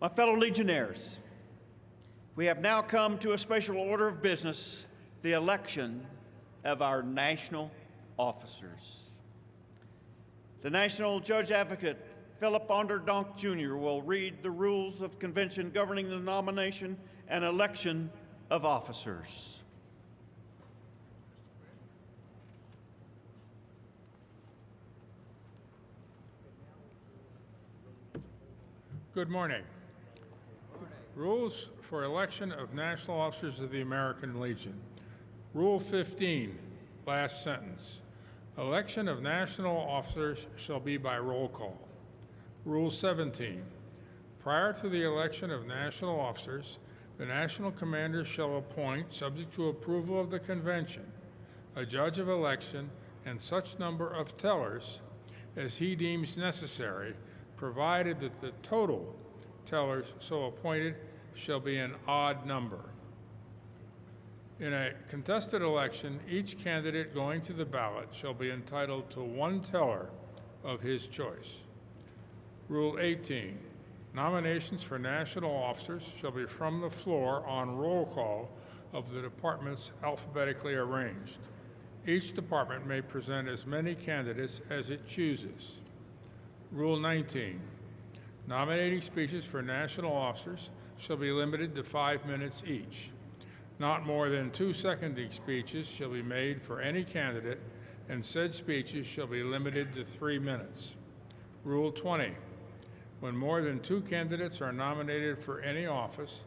My fellow Legionnaires, we have now come to a special order of business, the election of our national officers. The National Judge Advocate, Philip Onderdonk Jr., will read the rules of convention governing the nomination and election of officers. Good morning. Rules for election of national officers of the American Legion. Rule 15, last sentence. Election of national officers shall be by roll call. Rule 17. Prior to the election of national officers, the national commander shall appoint, subject to approval of the convention, a judge of election and such number of tellers as he deems necessary, provided that the total tellers so appointed shall be an odd number. In a contested election, each candidate going to the ballot shall be entitled to one teller of his choice. Rule 18. Nominations for national officers shall be from the floor on roll call of the departments alphabetically arranged. Each department may present as many candidates as it chooses. Rule 19. Nominating speeches for national officers shall be limited to 5 minutes each. Not more than 2 seconding speeches shall be made for any candidate, and said speeches shall be limited to 3 minutes. Rule 20. When more than 2 candidates are nominated for any office,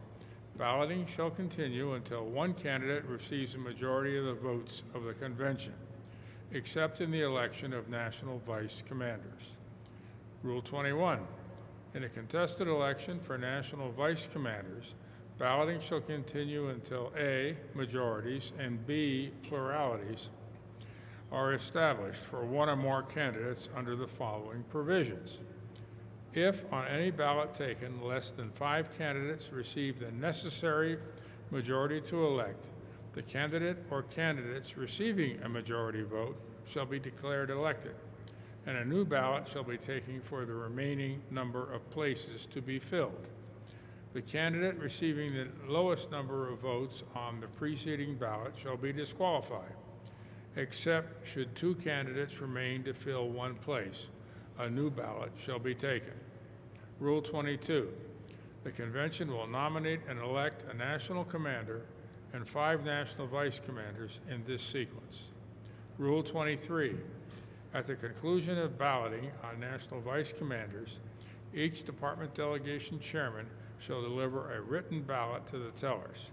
balloting shall continue until one candidate receives a majority of the votes of the convention, except in the election of national vice commanders. Rule 21. In a contested election for national vice commanders, balloting shall continue until A, majorities, and B, pluralities, are established for one or more candidates under the following provisions. If on any ballot taken less than 5 candidates receive the necessary majority to elect, the candidate or candidates receiving a majority vote shall be declared elected, and a new ballot shall be taken for the remaining number of places to be filled. The candidate receiving the lowest number of votes on the preceding ballot shall be disqualified, except should 2 candidates remain to fill one place. A new ballot shall be taken. Rule 22. The convention will nominate and elect a national commander and 5 national vice commanders in this sequence. Rule 23. At the conclusion of balloting on national vice commanders, each department delegation chairman shall deliver a written ballot to the tellers.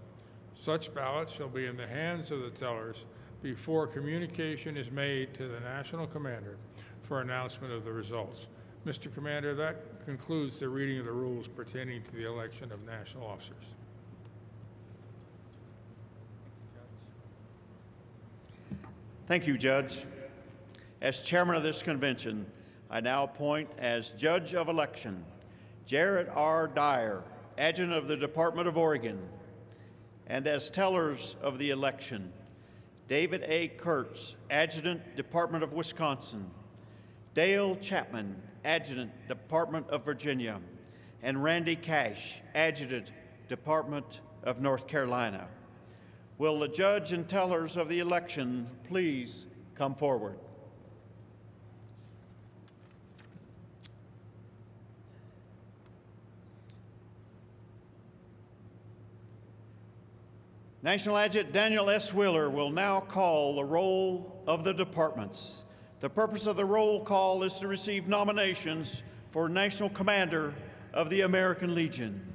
Such ballots shall be in the hands of the tellers before communication is made to the national commander for announcement of the results. Mr. Commander, that concludes the reading of the rules pertaining to the election of national officers. Thank you, Judge. As chairman of this convention, I now appoint as judge of election Jared R. Dyer, adjutant of the Department of Oregon, and as tellers of the election, David A. Kurtz, adjutant, Department of Wisconsin, Dale Chapman, adjutant, Department of Virginia, and Randy Cash, adjutant, Department of North Carolina. Will the judge and tellers of the election please come forward? National Adjutant Daniel S. Wheeler will now call the roll of the departments. The purpose of the roll call is to receive nominations for National Commander of the American Legion.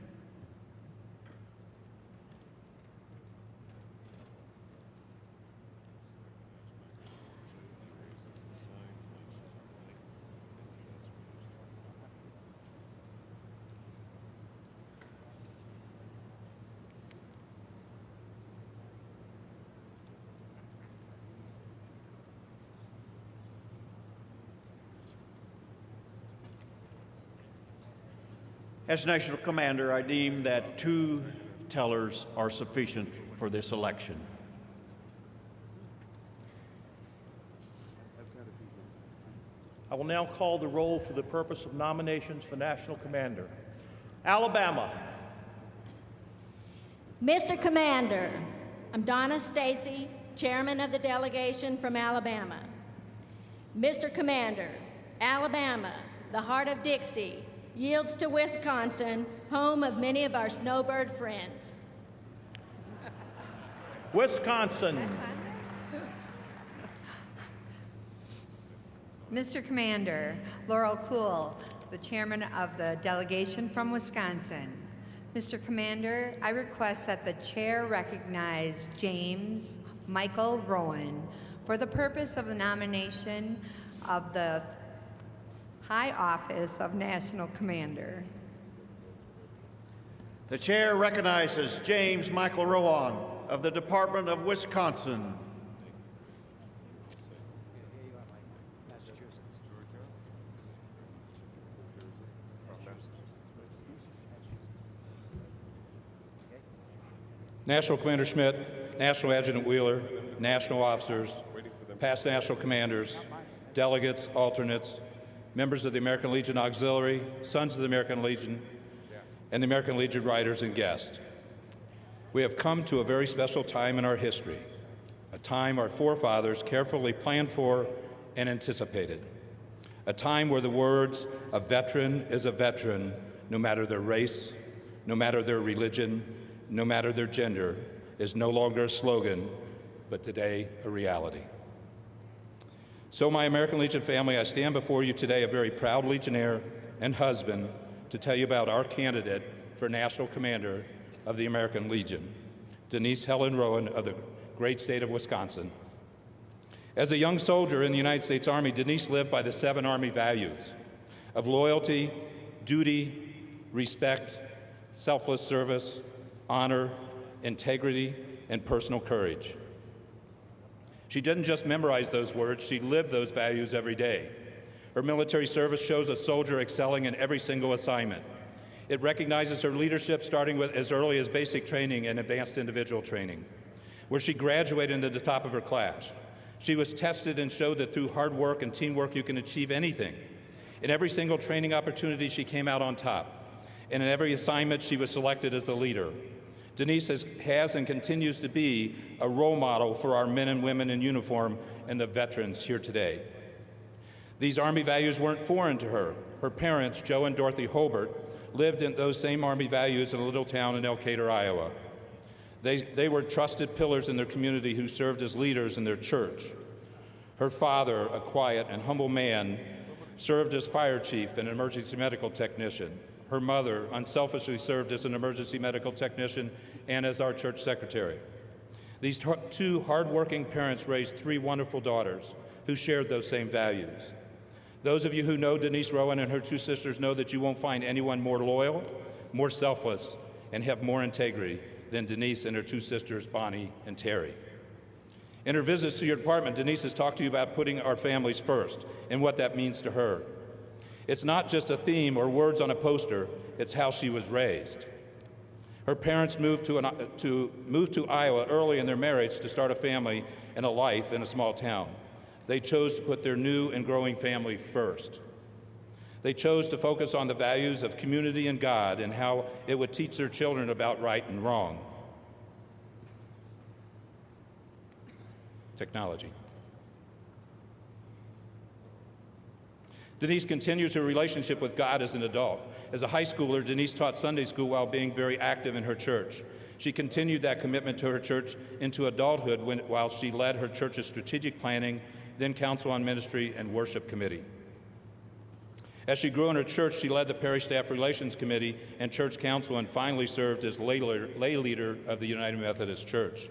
As National Commander, I deem that 2 tellers are sufficient for this election. I will now call the roll for the purpose of nominations for National Commander. Alabama. Mr. Commander, I'm Donna Stacy, Chairman of the delegation from Alabama. Mr. Commander, Alabama, the heart of Dixie, yields to Wisconsin, home of many of our snowbird friends. Wisconsin. Mr. Commander, Laurel Cool, the Chairman of the delegation from Wisconsin. Mr. Commander, I request that the Chair recognize James Michael Rohan for the purpose of the nomination of the High Office of National Commander. The chair recognizes James Michael Rohan of the Department of Wisconsin. National Commander Schmidt, National Adjutant Wheeler, national officers, past national commanders, delegates, alternates, members of the American Legion Auxiliary, Sons of the American Legion, and the American Legion Riders and guests. We have come to a very special time in our history, a time our forefathers carefully planned for and anticipated, a time where the words, "a veteran is a veteran," no matter their race, no matter their religion, no matter their gender, is no longer a slogan, but today a reality. So, my American Legion family, I stand before you today a very proud Legionnaire and husband to tell you about our candidate for National Commander of the American Legion, Denise Helen Rohan of the great state of Wisconsin. As a young soldier in the United States Army, Denise lived by the 7 Army values of loyalty, duty, respect, selfless service, honor, integrity, and personal courage. She didn't just memorize those words, she lived those values every day. Her military service shows a soldier excelling in every single assignment. It recognizes her leadership starting with as early as basic training and advanced individual training, where she graduated into the top of her class. She was tested and showed that through hard work and teamwork you can achieve anything. In every single training opportunity, she came out on top. And in every assignment, she was selected as the leader. Denise has and continues to be a role model for our men and women in uniform and the veterans here today. These Army values weren't foreign to her. Her parents, Joe and Dorothy Hobart, lived in those same Army values in a little town in Elkader, Iowa. They were trusted pillars in their community who served as leaders in their church. Her father, a quiet and humble man, served as fire chief and emergency medical technician. Her mother unselfishly served as an emergency medical technician and as our church secretary. These 2 hardworking parents raised 3 wonderful daughters who shared those same values. Those of you who know Denise Rohan and her 2 sisters know that you won't find anyone more loyal, more selfless, and have more integrity than Denise and her 2 sisters, Bonnie and Terry. In her visits to your department, Denise has talked to you about putting our families first and what that means to her. It's not just a theme or words on a poster, it's how she was raised. Her parents moved to Iowa early in their marriage to start a family and a life in a small town. They chose to put their new and growing family first. They chose to focus on the values of community and God and how it would teach their children about right and wrong. Technology. Denise continues her relationship with God as an adult. As a high schooler, Denise taught Sunday school while being very active in her church. She continued that commitment to her church into adulthood while she led her church's strategic planning, then Council on Ministry and Worship Committee. As she grew in her church, she led the Parish Staff Relations Committee and Church Council and finally served as lay leader of the United Methodist Church.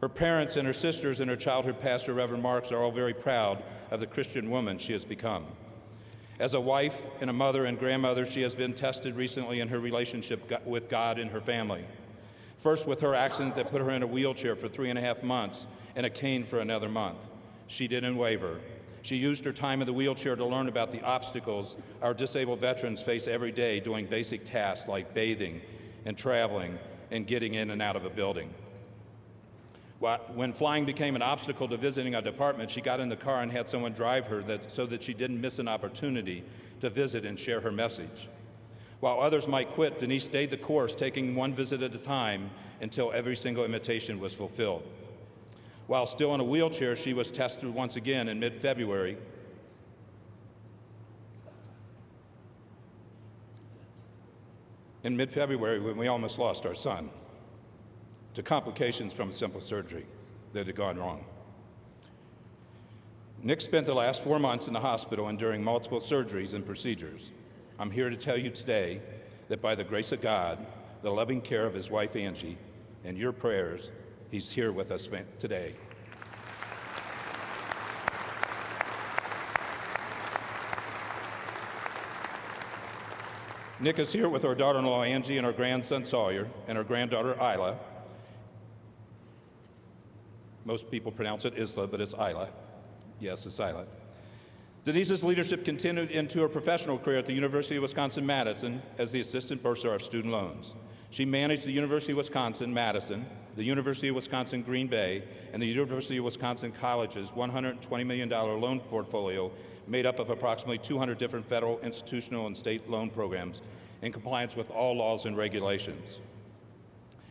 Her parents and her sisters and her childhood pastor, Reverend Marks, are all very proud of the Christian woman she has become. As a wife and a mother and grandmother, she has been tested recently in her relationship with God and her family. First with her accident that put her in a wheelchair for 3.5 months and a cane for another month. She didn't waver. She used her time in the wheelchair to learn about the obstacles our disabled veterans face every day doing basic tasks like bathing and traveling and getting in and out of a building. When flying became an obstacle to visiting a department, she got in the car and had someone drive her so that she didn't miss an opportunity to visit and share her message. While others might quit, Denise stayed the course, taking one visit at a time until every single invitation was fulfilled. While still in a wheelchair, she was tested once again in mid-February. When we almost lost our son to complications from a simple surgery that had gone wrong. Nick spent the last 4 months in the hospital enduring multiple surgeries and procedures. I'm here to tell you today that by the grace of God, the loving care of his wife Angie, and your prayers, he's here with us today. Nick is here with our daughter-in-law Angie and our grandson Sawyer and our granddaughter Isla. Most people pronounce it Isla, but it's Isla. Yes, it's Isla. Denise's leadership continued into her professional career at the University of Wisconsin-Madison as the assistant bursar of student loans. She managed the University of Wisconsin-Madison, the University of Wisconsin-Green Bay, and the University of Wisconsin College's $120 million loan portfolio made up of approximately 200 different federal, institutional, and state loan programs in compliance with all laws and regulations.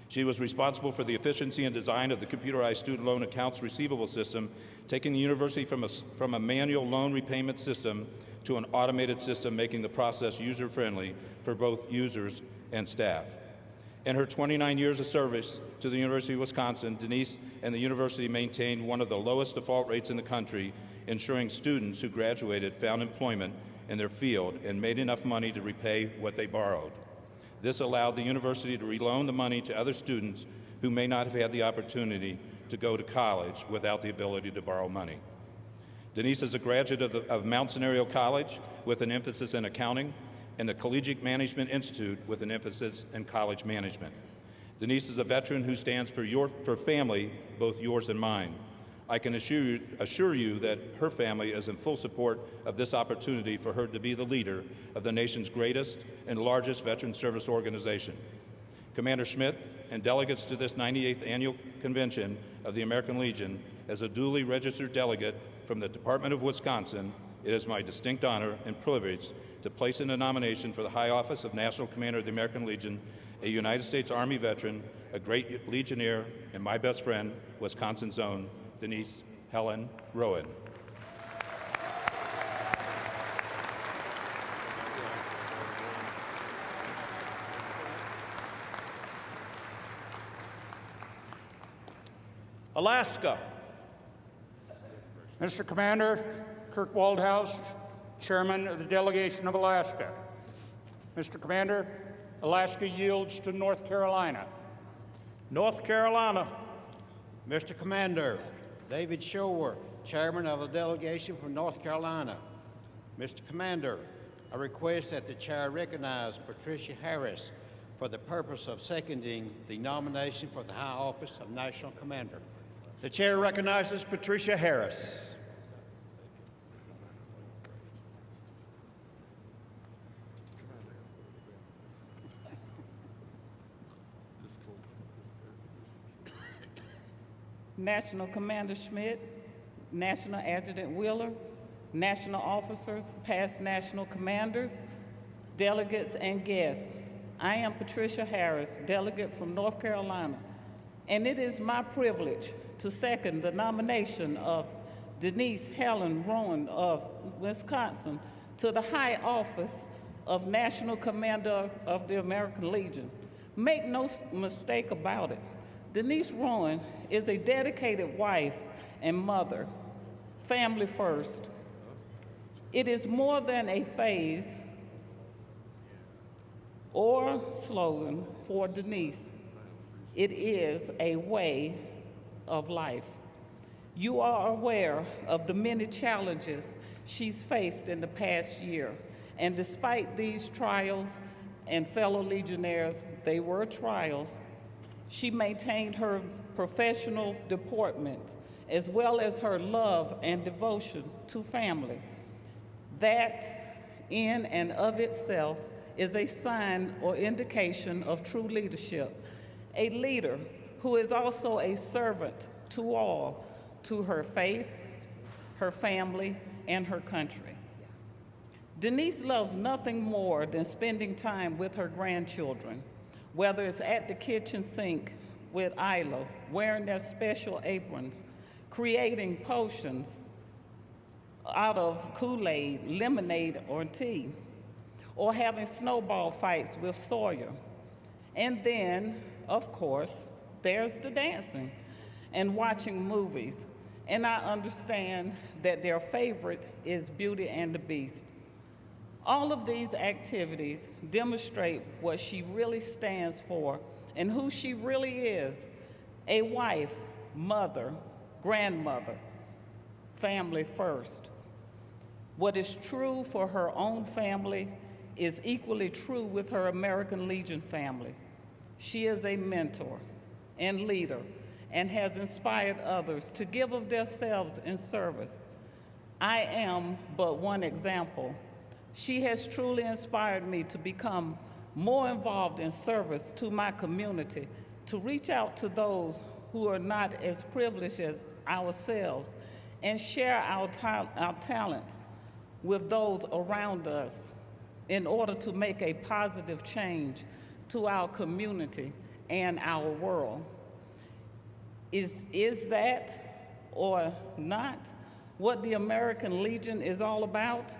She was responsible for the efficiency and design of the computerized student loan accounts receivable system, taking the university from a manual loan repayment system to an automated system, making the process user-friendly for both users and staff. In her 29 years of service to the University of Wisconsin, Denise and the university maintained one of the lowest default rates in the country, ensuring students who graduated found employment in their field and made enough money to repay what they borrowed. This allowed the university to reloan the money to other students who may not have had the opportunity to go to college without the ability to borrow money. Denise is a graduate of Mount Senario College with an emphasis in accounting and the Collegiate Management Institute with an emphasis in college management. Denise is a veteran who stands for family, both yours and mine. I can assure you that her family is in full support of this opportunity for her to be the leader of the nation's greatest and largest veteran service organization. Commander Schmidt and delegates to this 98th Annual Convention of the American Legion, as a duly registered delegate from the Department of Wisconsin, it is my distinct honor and privilege to place in a nomination for the high office of National Commander of the American Legion, a United States Army veteran, a great Legionnaire, and my best friend, Wisconsin's own, Denise Helen Rohan. Alaska. Mr. Commander, Kirk Waldhaus, Chairman of the Delegation of Alaska. Mr. Commander, Alaska yields to North Carolina. North Carolina. Mr. Commander, David Shore, Chairman of the Delegation from North Carolina. Mr. Commander, I request that the Chair recognize Patricia Harris for the purpose of seconding the nomination for the high office of National Commander. The Chair recognizes Patricia Harris. National Commander Schmidt, National Adjutant Wheeler, national officers, past national commanders, delegates, and guests. I am Patricia Harris, delegate from North Carolina, and it is my privilege to second the nomination of Denise Helen Rohan of Wisconsin to the high office of National Commander of the American Legion. Make no mistake about it, Denise Rohan is a dedicated wife and mother, family first. It is more than a phase or slogan for Denise. It is a way of life. You are aware of the many challenges she's faced in the past year, and despite these trials and fellow Legionnaires, they were trials, she maintained her professional deportment as well as her love and devotion to family. That, in and of itself, is a sign or indication of true leadership. A leader who is also a servant to all, to her faith, her family, and her country. Denise loves nothing more than spending time with her grandchildren, whether it's at the kitchen sink with Isla, wearing their special aprons, creating potions out of Kool-Aid, lemonade, or tea, or having snowball fights with Sawyer. And then, of course, there's the dancing and watching movies. And I understand that their favorite is Beauty and the Beast. All of these activities demonstrate what she really stands for and who she really is: a wife, mother, grandmother, family first. What is true for her own family is equally true with her American Legion family. She is a mentor and leader and has inspired others to give of themselves in service. I am but one example. She has truly inspired me to become more involved in service to my community, to reach out to those who are not as privileged as ourselves, and share our talents with those around us in order to make a positive change to our community and our world. Is that or not what the American Legion is all about?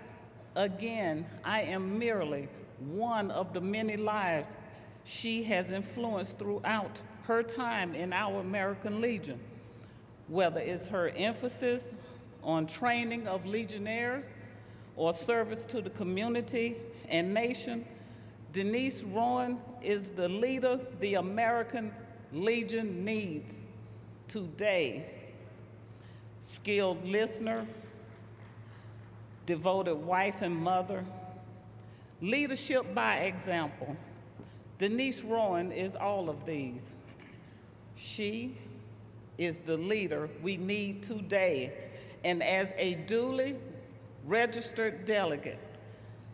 Again, I am merely one of the many lives she has influenced throughout her time in our American Legion, whether it's her emphasis on training of Legionnaires or service to the community and nation. Denise Rohan is the leader the American Legion needs today. Skilled listener, devoted wife and mother, leadership by example. Denise Rohan is all of these. She is the leader we need today, and as a duly registered delegate,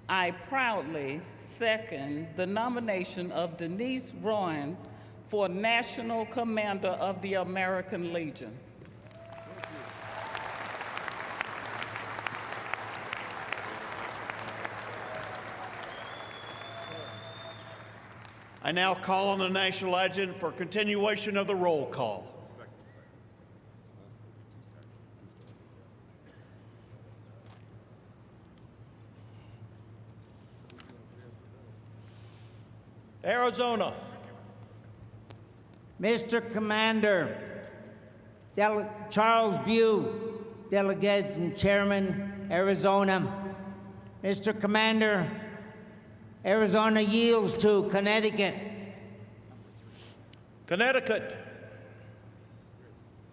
I proudly second the nomination of Denise Rohan for National Commander of the American Legion. I now call on the National Adjutant for continuation of the roll call. Arizona. Mr. Commander, Charles Bew, Delegate and Chairman, Arizona. Mr. Commander, Arizona yields to Connecticut. Connecticut.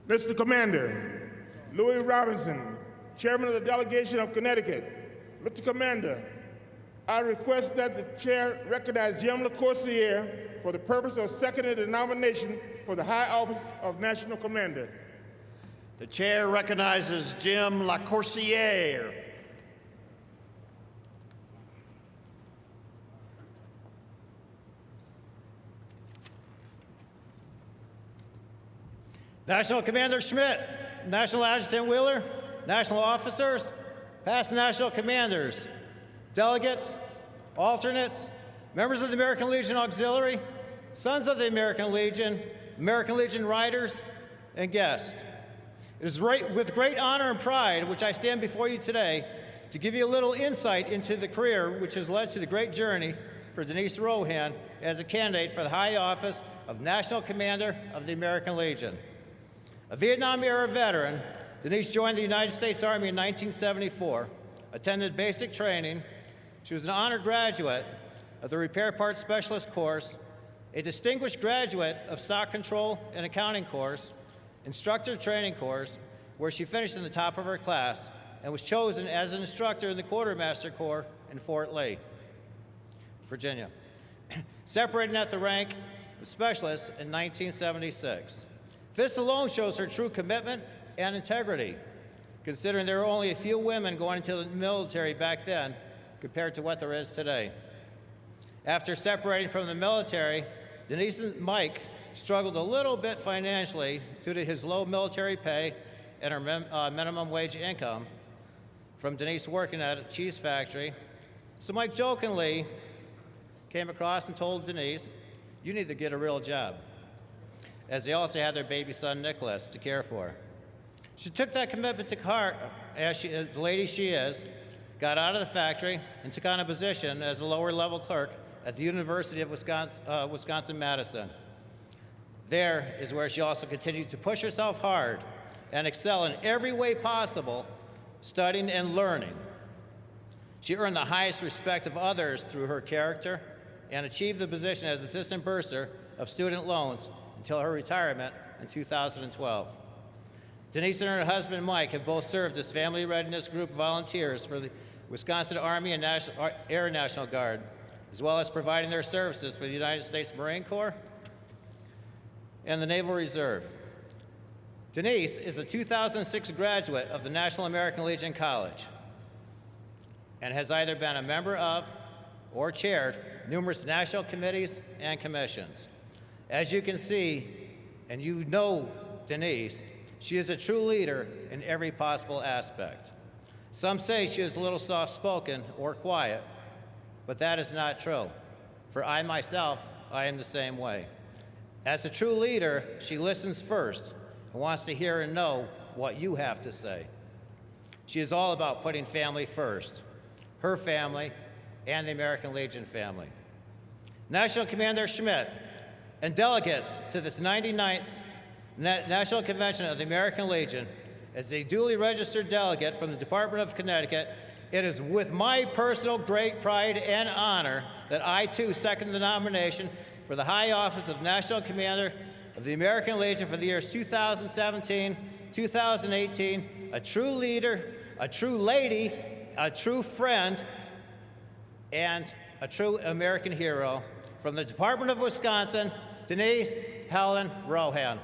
Mr. Commander, Louis Robinson, Chairman of the Delegation of Connecticut. Mr. Commander, I request that the Chair recognize Jim LaCourciere for the purpose of seconding the nomination for the high office of National Commander. The Chair recognizes Jim LaCourciere. National Commander Schmidt, National Adjutant Wheeler, National Officers, past National Commanders, delegates, alternates, members of the American Legion Auxiliary, Sons of the American Legion Riders, and guests. It is with great honor and pride which I stand before you today to give you a little insight into the career which has led to the great journey for Denise Rohan as a candidate for the high office of National Commander of the American Legion. A Vietnam-era veteran, Denise joined the United States Army in 1974, attended basic training. She was an honored graduate of the Repair Parts Specialist course, a distinguished graduate of Stock Control and Accounting course, Instructor Training course, where she finished in the top of her class and was chosen as an instructor in the Quartermaster Corps in Fort Lee, Virginia, separating at the rank of Specialist in 1976. This alone shows her true commitment and integrity, considering there were only a few women going into the military back then compared to what there is today. After separating from the military, Denise and Mike struggled a little bit financially due to his low military pay and her minimum wage income from Denise working at a cheese factory So Mike jokingly came across and told Denise, "You need to get a real job," as they also had their baby son, Nicholas, to care for. She took that commitment to heart, as the lady she is, got out of the factory, and took on a position as a lower-level clerk at the University of Wisconsin-Madison. There is where she also continued to push herself hard and excel in every way possible, studying and learning. She earned the highest respect of others through her character and achieved the position as assistant bursar of student loans until her retirement in 2012. Denise and her husband, Mike, have both served as Family Readiness Group volunteers for the Wisconsin Army and Air National Guard, as well as providing their services for the United States Marine Corps and the Naval Reserve. Denise is a 2006 graduate of the National American Legion College and has either been a member of or chaired numerous national committees and commissions. As you can see, and you know Denise, she is a true leader in every possible aspect. Some say she is a little soft-spoken or quiet, but that is not true. For I myself, I am the same way. As a true leader, she listens first and wants to hear and know what you have to say. She is all about putting family first, her family and the American Legion family. National Commander Schmidt and delegates to this 99th National Convention of the American Legion, as a duly registered delegate from the Department of Connecticut, it is with my personal great pride and honor that I too second the nomination for the high office of National Commander of the American Legion for the years 2017, 2018, a true leader, a true lady, a true friend, and a true American hero. From the Department of Wisconsin, Denise Helen Rohan.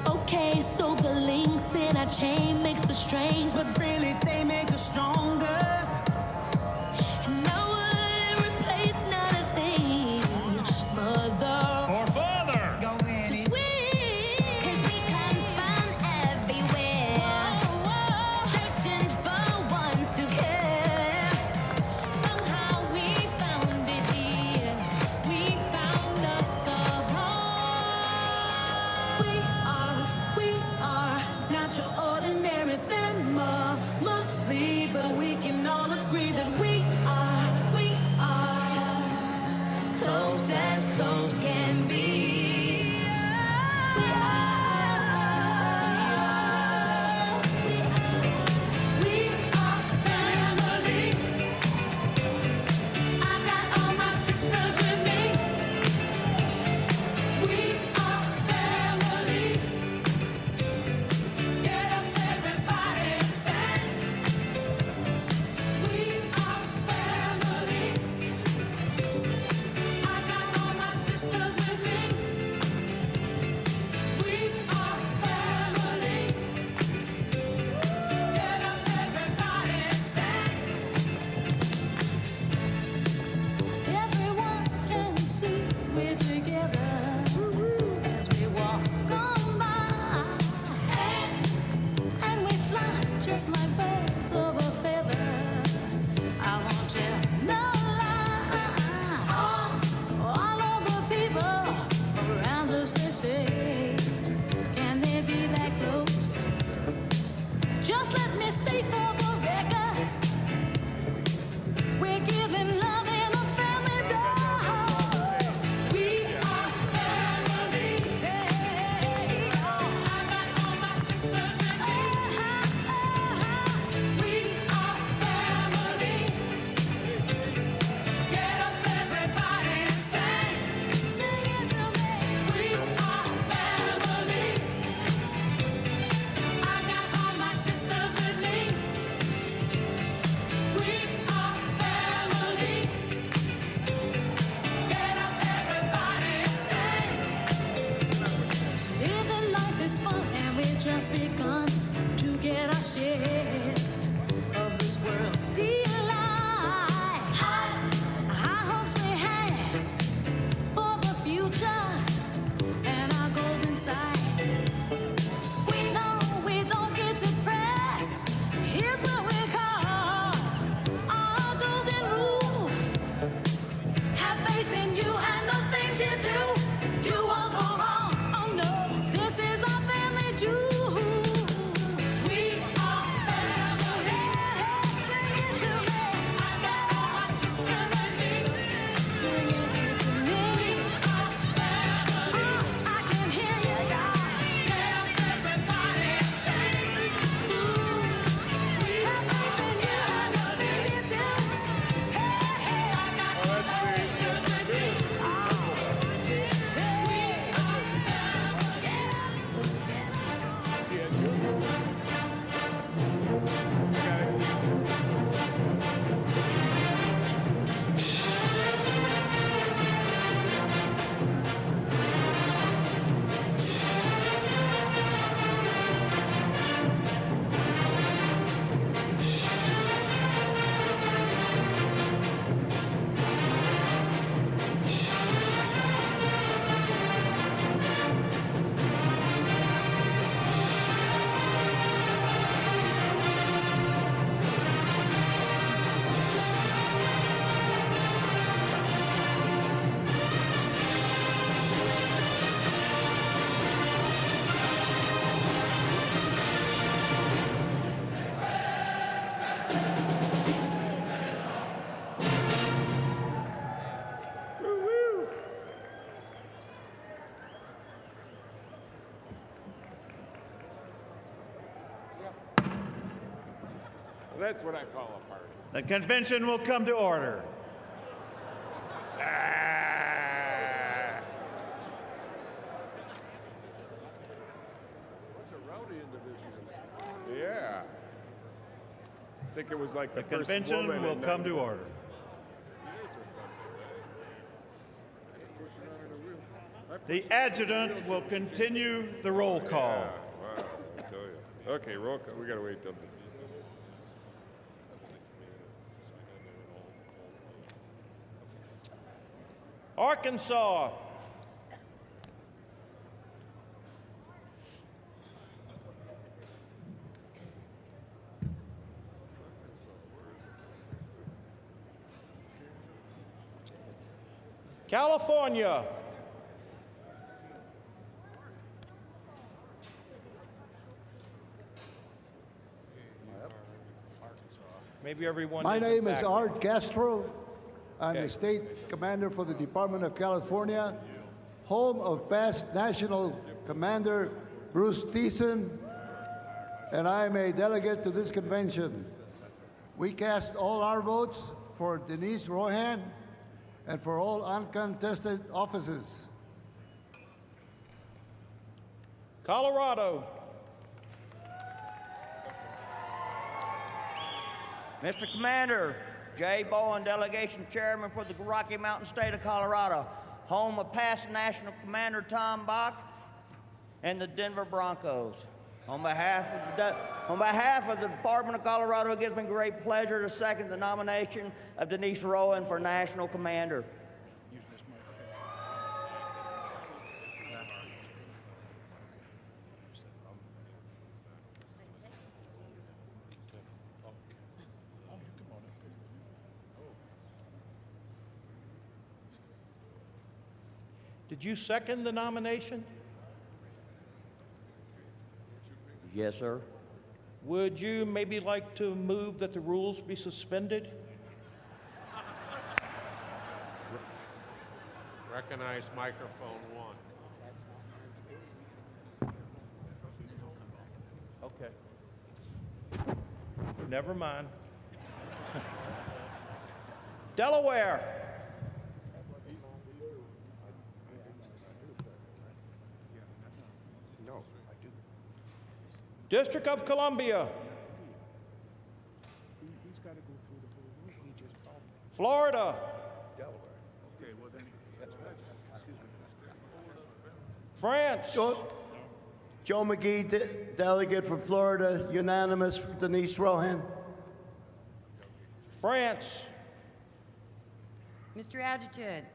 Okay, so the links in our chain makes us strange, but really they make us stronger. And I wouldn't replace not a thing, mother Or father. Go in it. 'Cause we come from everywhere, searching for ones to care. Somehow we found it here. We found us a home. We are not your ordinary family, but we can all state for the record. We're giving love in a family dog. We are family. I got all my sisters with me. We are family. Get up, everybody, and sing. Sing it to me. We are family. I got all my sisters with me. We are family. Get up, everybody, and sing. Living life is fun, and we've just begun to get our share of this world's delight. High hopes we have for the future, and our goals in sight. We know we don't get depressed. Here's what we call our golden rule. Have faith in you and the things you do. You won't go wrong. Oh no, this is our family jewel. We are family. Sing it to me. I got all my sisters with me. Sing it to me. We are family. I can hear you, guys. Get up, everybody, and sing. We have faith in you and the things you do. Hey, hey, I got all my sisters with me. We are family. That's what I call a party. The convention will come to order. Bunch of rowdy individuals. Yeah. I think it was like The the first convention woman will in, come to order. The adjutant will continue the roll call. Wow, I tell you. Okay, roll call. We gotta wait till. Arkansas. California. Maybe everyone. My needs a name is background. Art Castro. I'm Okay. the state commander for the Department of California, home of past national commander Bruce Thiessen, and I am a delegate to this convention. We cast all our votes for Denise Rohan and for all uncontested offices. Colorado. Mr. Commander, Jay Bowen, Delegation Chairman for the Rocky Mountain State of Colorado, home of past National Commander Tom Bach and the Denver Broncos. On behalf of the Department of Colorado, it gives me great pleasure to second the nomination of Denise Rohan for National Commander. Did you second the nomination? Yes, sir. Would you maybe like to move that the rules be suspended? Recognize microphone 1. Okay. Never mind. Delaware. District of Columbia. Florida. France. Joe McGee, delegate from Florida, unanimous for Denise Rohan. France. Mr. Adjutant,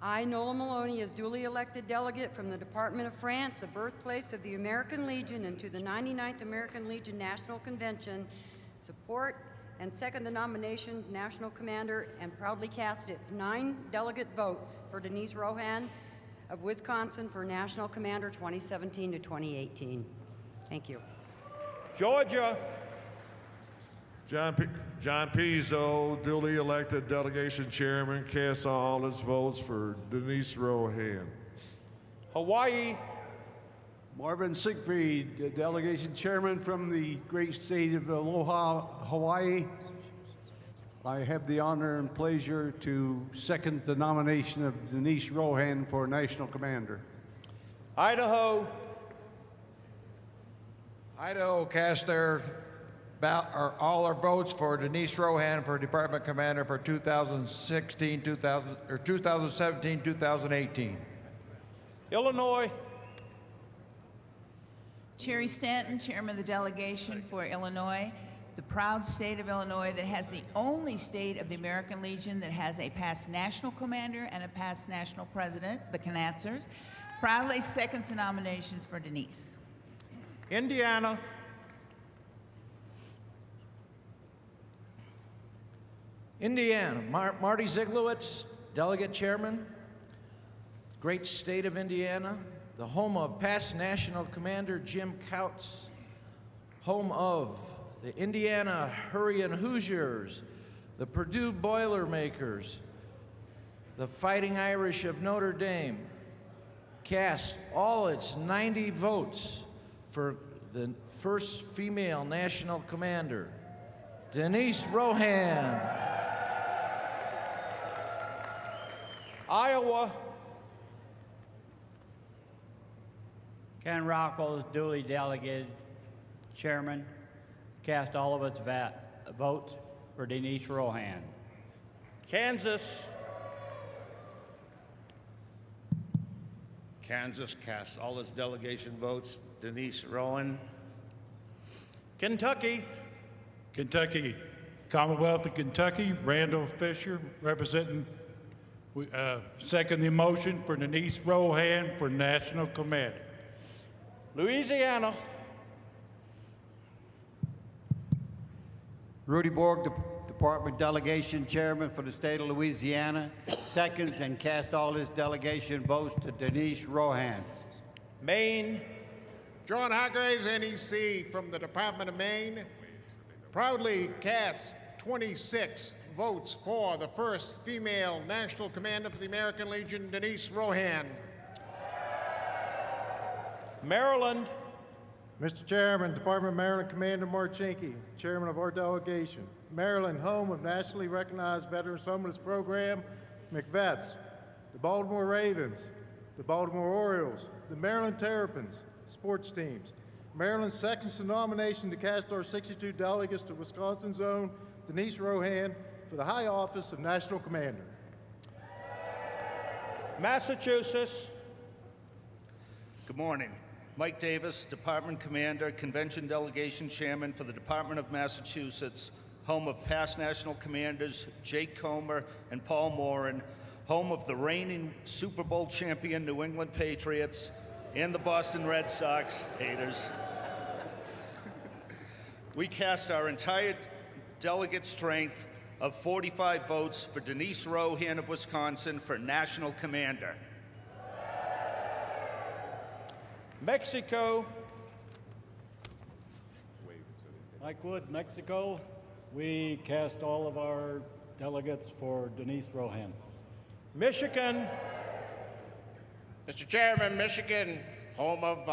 I, Nola Maloney, as duly elected delegate from the Department of France, the birthplace of the American Legion, and to the 99th American Legion National Convention, support and second the nomination of National Commander and proudly cast its 9 delegate votes for Denise Rohan of Wisconsin for National Commander 2017 to 2018. Thank you. Georgia. John Pizzo, duly elected delegation chairman, cast all his votes for Denise Rohan. Hawaii. Marvin Siegfried, the delegation chairman from the great state of Aloha, Hawaii. I have the honor and pleasure to second the nomination of Denise Rohan for National Commander. Idaho. Idaho cast all their votes for Denise Rohan for Department Commander for 2017, 2018. Illinois. Cherry Stanton, chairman of the delegation for Illinois, the proud state of Illinois that has the only state of the American Legion that has a past national commander and a past national president, the Knatzers, proudly seconds the nominations for Denise. Indiana. Indiana, Marty Ziglowitz, delegate chairman, great state of Indiana, the home of past national commander Jim Couts, home of the Indiana Hurricane Hoosiers, the Purdue Boilermakers, the Fighting Irish of Notre Dame, cast all its 90 votes for the first female national commander, Denise Rohan. Iowa. Ken Rockwell, duly delegated chairman, cast all of its votes for Denise Rohan. Kansas. Kansas casts all its delegation votes, Denise Rohan. Kentucky. Kentucky, Commonwealth of Kentucky, Randall Fisher, representing, second the motion for Denise Rohan for National Commander. Louisiana. Rudy Borg, Department Delegation Chairman for the state of Louisiana, seconds and cast all his delegation votes to Denise Rohan. Maine. John Hargraves, NEC, from the Department of Maine, proudly casts 26 votes for the first female national commander for the American Legion, Denise Rohan. Maryland. Mr. Chairman, Department of Maryland Commander Marchinke, Chairman of our delegation. Maryland, home of nationally recognized Veterans Homeless Program, McVets, the Baltimore Ravens, the Baltimore Orioles, the Maryland Terrapins, sports teams. Maryland seconds the nomination to cast our 62 delegates to Wisconsin Zone, Denise Rohan, for the high office of National Commander. Massachusetts. Good morning. Mike Davis, Department Commander, Convention Delegation Chairman for the Department of Massachusetts, home of past national commanders Jake Comer and Paul Morin, home of the reigning Super Bowl champion New England Patriots and the Boston Red Sox, haters. We cast our entire delegate strength of 45 votes for Denise Rohan of Wisconsin for National Commander. Mexico. Mike Wood, Mexico. We cast all of our delegates for Denise Rohan. Michigan. Mr. Chairman, Michigan, home of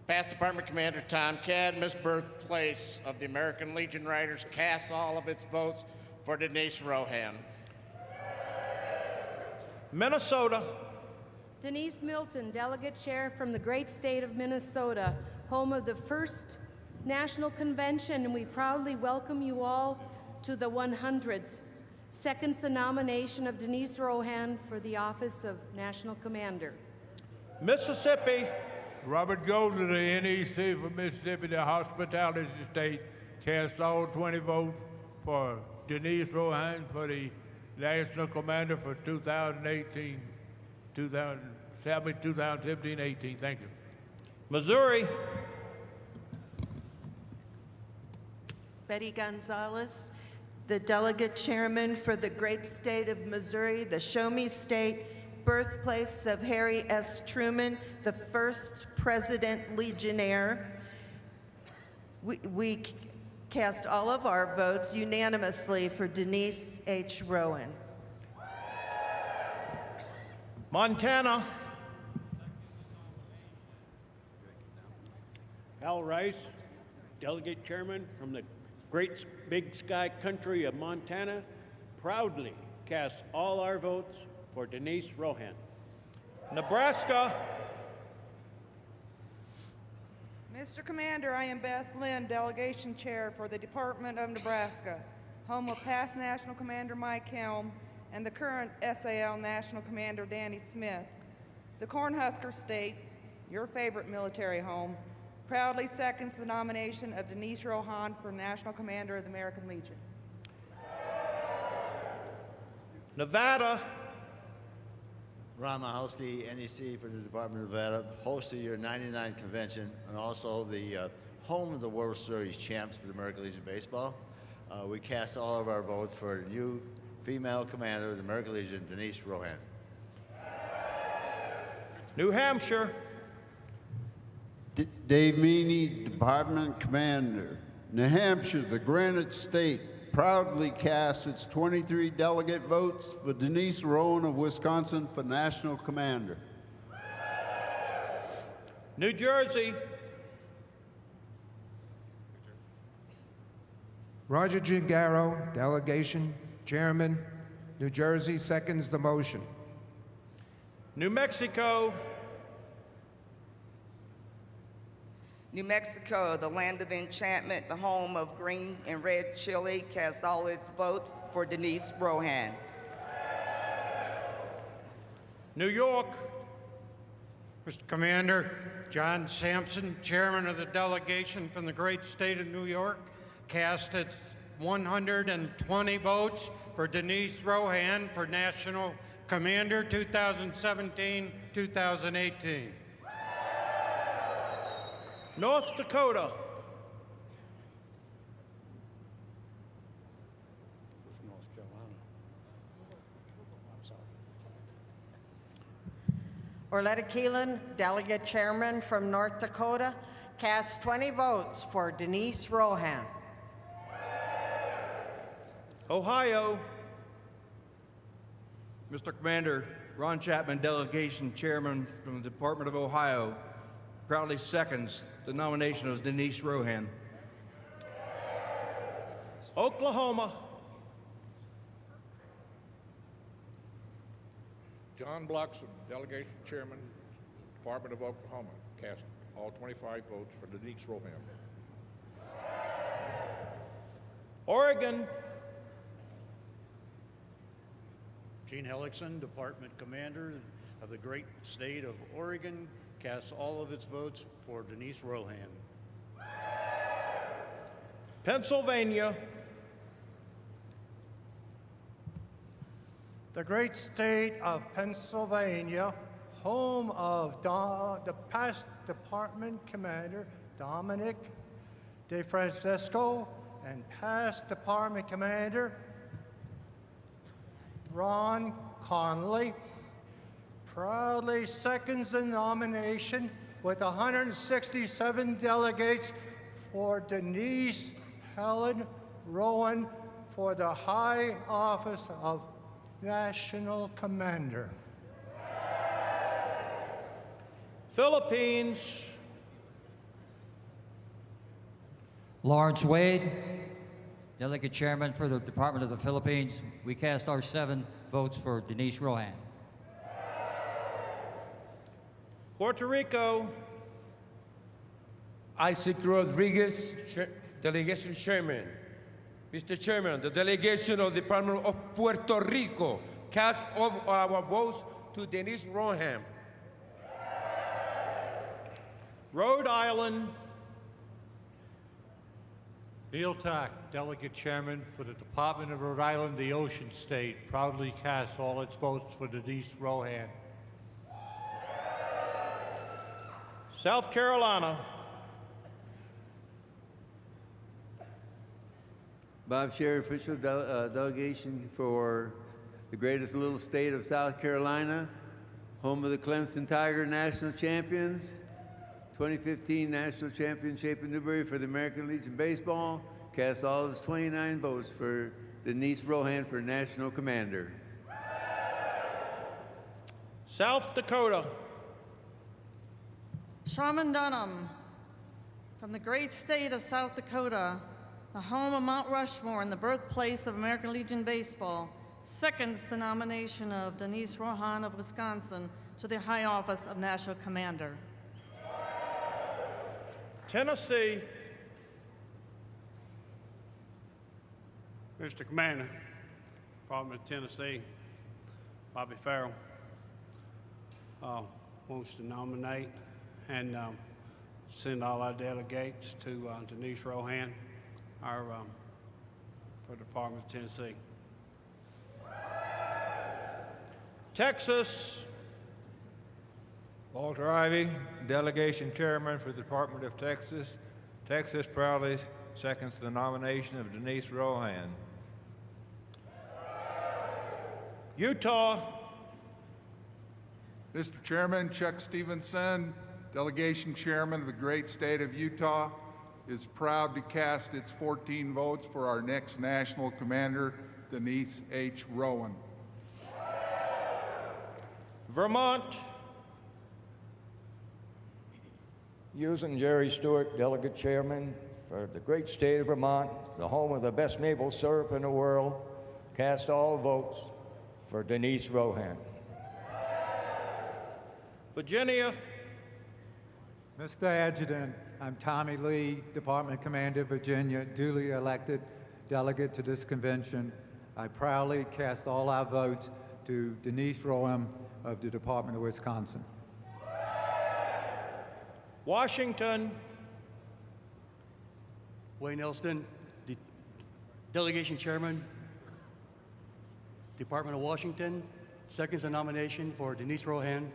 past Department Commander Tom Cadmus, birthplace of the American Legion Riders, casts all of its votes for Denise Rohan. Minnesota. Denise Milton, Delegate Chair from the great state of Minnesota, home of the first National Convention, and we proudly welcome you all to the 100th. Seconds the nomination of Denise Rohan for the office of National Commander. Mississippi. Robert Gold of the NEC for Mississippi, the hospitality state, cast all 20 votes for Denise Rohan for the National Commander for 2017-18. Thank you. Missouri. Betty Gonzalez, the Delegate Chairman for the great state of Missouri, the Show Me State, birthplace of Harry S. Truman, the first President Legionnaire. We cast all of our votes unanimously for Denise H. Rohan. Montana. Al Rice, Delegate Chairman from the great big sky country of Montana, proudly cast all our votes for Denise Rohan. Nebraska. Mr. Commander, I am Beth Lynn, Delegation Chair for the Department of Nebraska, home of past National Commander Mike Helm and the current SAL National Commander Danny Smith. The Cornhusker State, your favorite military home, proudly seconds the nomination of Denise Rohan for National Commander of the American Legion. Nevada. Ron Mahalski, NEC for the Department of Nevada, host of your 99th convention and also the home of the World Series champs for the American Legion Baseball. We cast all of our votes for the new female commander of the American Legion, Denise Rohan. New Hampshire. Dave Meany, Department Commander. New Hampshire, the Granite State, proudly casts its 23 delegate votes for Denise Rohan of Wisconsin for National Commander. New Jersey. Roger Gingaro, Delegation Chairman, New Jersey, seconds the motion. New Mexico. New Mexico, the land of enchantment, the home of green and red chili, cast all its votes for Denise Rohan. New York. Mr. Commander, John Sampson, Chairman of the Delegation from the great state of New York, cast its 120 votes for Denise Rohan for National Commander 2017-2018. North Dakota. North Carolina. I'm sorry. Orletta Keelan, Delegate Chairman from North Dakota, cast 20 votes for Denise Rohan. Ohio. Mr. Commander, Ron Chapman, Delegation Chairman from the Department of Ohio, proudly seconds the nomination of Denise Rohan. Oklahoma. John Bloxham, Delegation Chairman, Department of Oklahoma, cast all 25 votes for Denise Rohan. Oregon. Gene Hellickson, Department Commander of the great state of Oregon, casts all of its votes for Denise Rohan. Pennsylvania. The great state of Pennsylvania, home of the past Department Commander Dominic DeFrancesco and past Department Commander Ron Conley, proudly seconds the nomination with 167 delegates for Denise Helen Rohan for the high office of National Commander. Philippines. Lawrence Wade, Delegate Chairman for the Department of the Philippines. We cast our 7 votes for Denise Rohan. Puerto Rico. Isaac Rodriguez, Delegation Chairman. Mr. Chairman, the delegation of the Department of Puerto Rico cast all our votes to Denise Rohan. Rhode Island. Neil Tack, Delegate Chairman for the Department of Rhode Island, the Ocean State, proudly casts all its votes for Denise Rohan. South Carolina. Bob Sherry, official delegation for the greatest little state of South Carolina, home of the Clemson Tiger National Champions, 2015 National Championship in Newberry for the American Legion Baseball, cast all of his 29 votes for Denise Rohan for National Commander. South Dakota. Sharman Dunham, from the great state of South Dakota, the home of Mount Rushmore and the birthplace of American Legion Baseball, seconds the nomination of Denise Rohan of Wisconsin to the high office of National Commander. Tennessee. Mr. Commander, Department of Tennessee, Bobby Farrell wants to nominate and send all our delegates to Denise Rohan, our for the Department of Tennessee. Texas. Walter Ivy, Delegation Chairman for the Department of Texas. Texas proudly seconds the nomination of Denise Rohan. Utah. Mr. Chairman, Chuck Stevenson, Delegation Chairman of the great state of Utah, is proud to cast its 14 votes for our next National Commander, Denise H. Rohan. Vermont. Using Jerry Stewart, Delegate Chairman for the great state of Vermont, the home of the best maple syrup in the world, cast all votes for Denise Rohan. Virginia. Mr. Adjutant, I'm Tommy Lee, Department Commander, Virginia, duly elected delegate to this convention. I proudly cast all our votes to Denise Rohan of the Department of Wisconsin. Washington. Wayne Elston, Delegation Chairman, Department of Washington, seconds the nomination for Denise Rohan.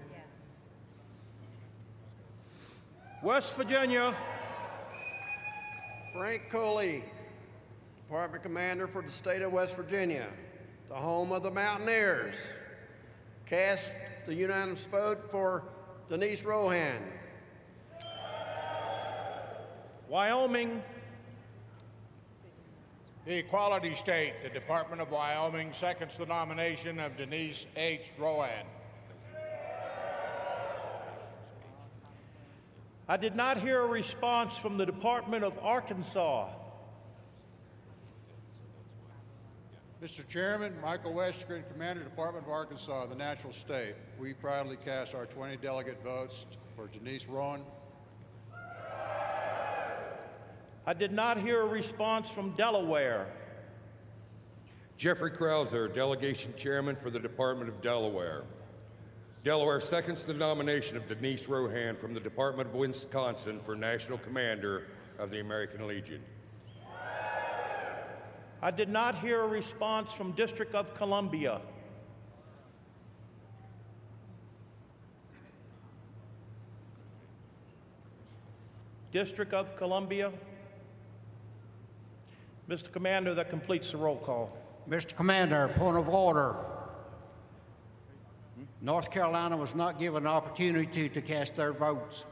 West Virginia. Frank Coley, Department Commander for the state of West Virginia, the home of the Mountaineers, cast the unanimous vote for Denise Rohan. Wyoming. The Equality State, the Department of Wyoming, seconds the nomination of Denise H. Rohan. I did not hear a response from the Department of Arkansas. Mr. Chairman, Michael Westgren, Commander, Department of Arkansas, the natural state. We proudly cast our 20 delegate votes for Denise Rohan. I did not hear a response from Delaware. Jeffrey Krauser, Delegation Chairman for the Department of Delaware. Delaware seconds the nomination of Denise Rohan from the Department of Wisconsin for National Commander of the American Legion. I did not hear a response from District of Columbia. District of Columbia. Mr. Commander, that completes the roll call. Mr. Commander, point of order. North Carolina was not given an opportunity to cast their votes.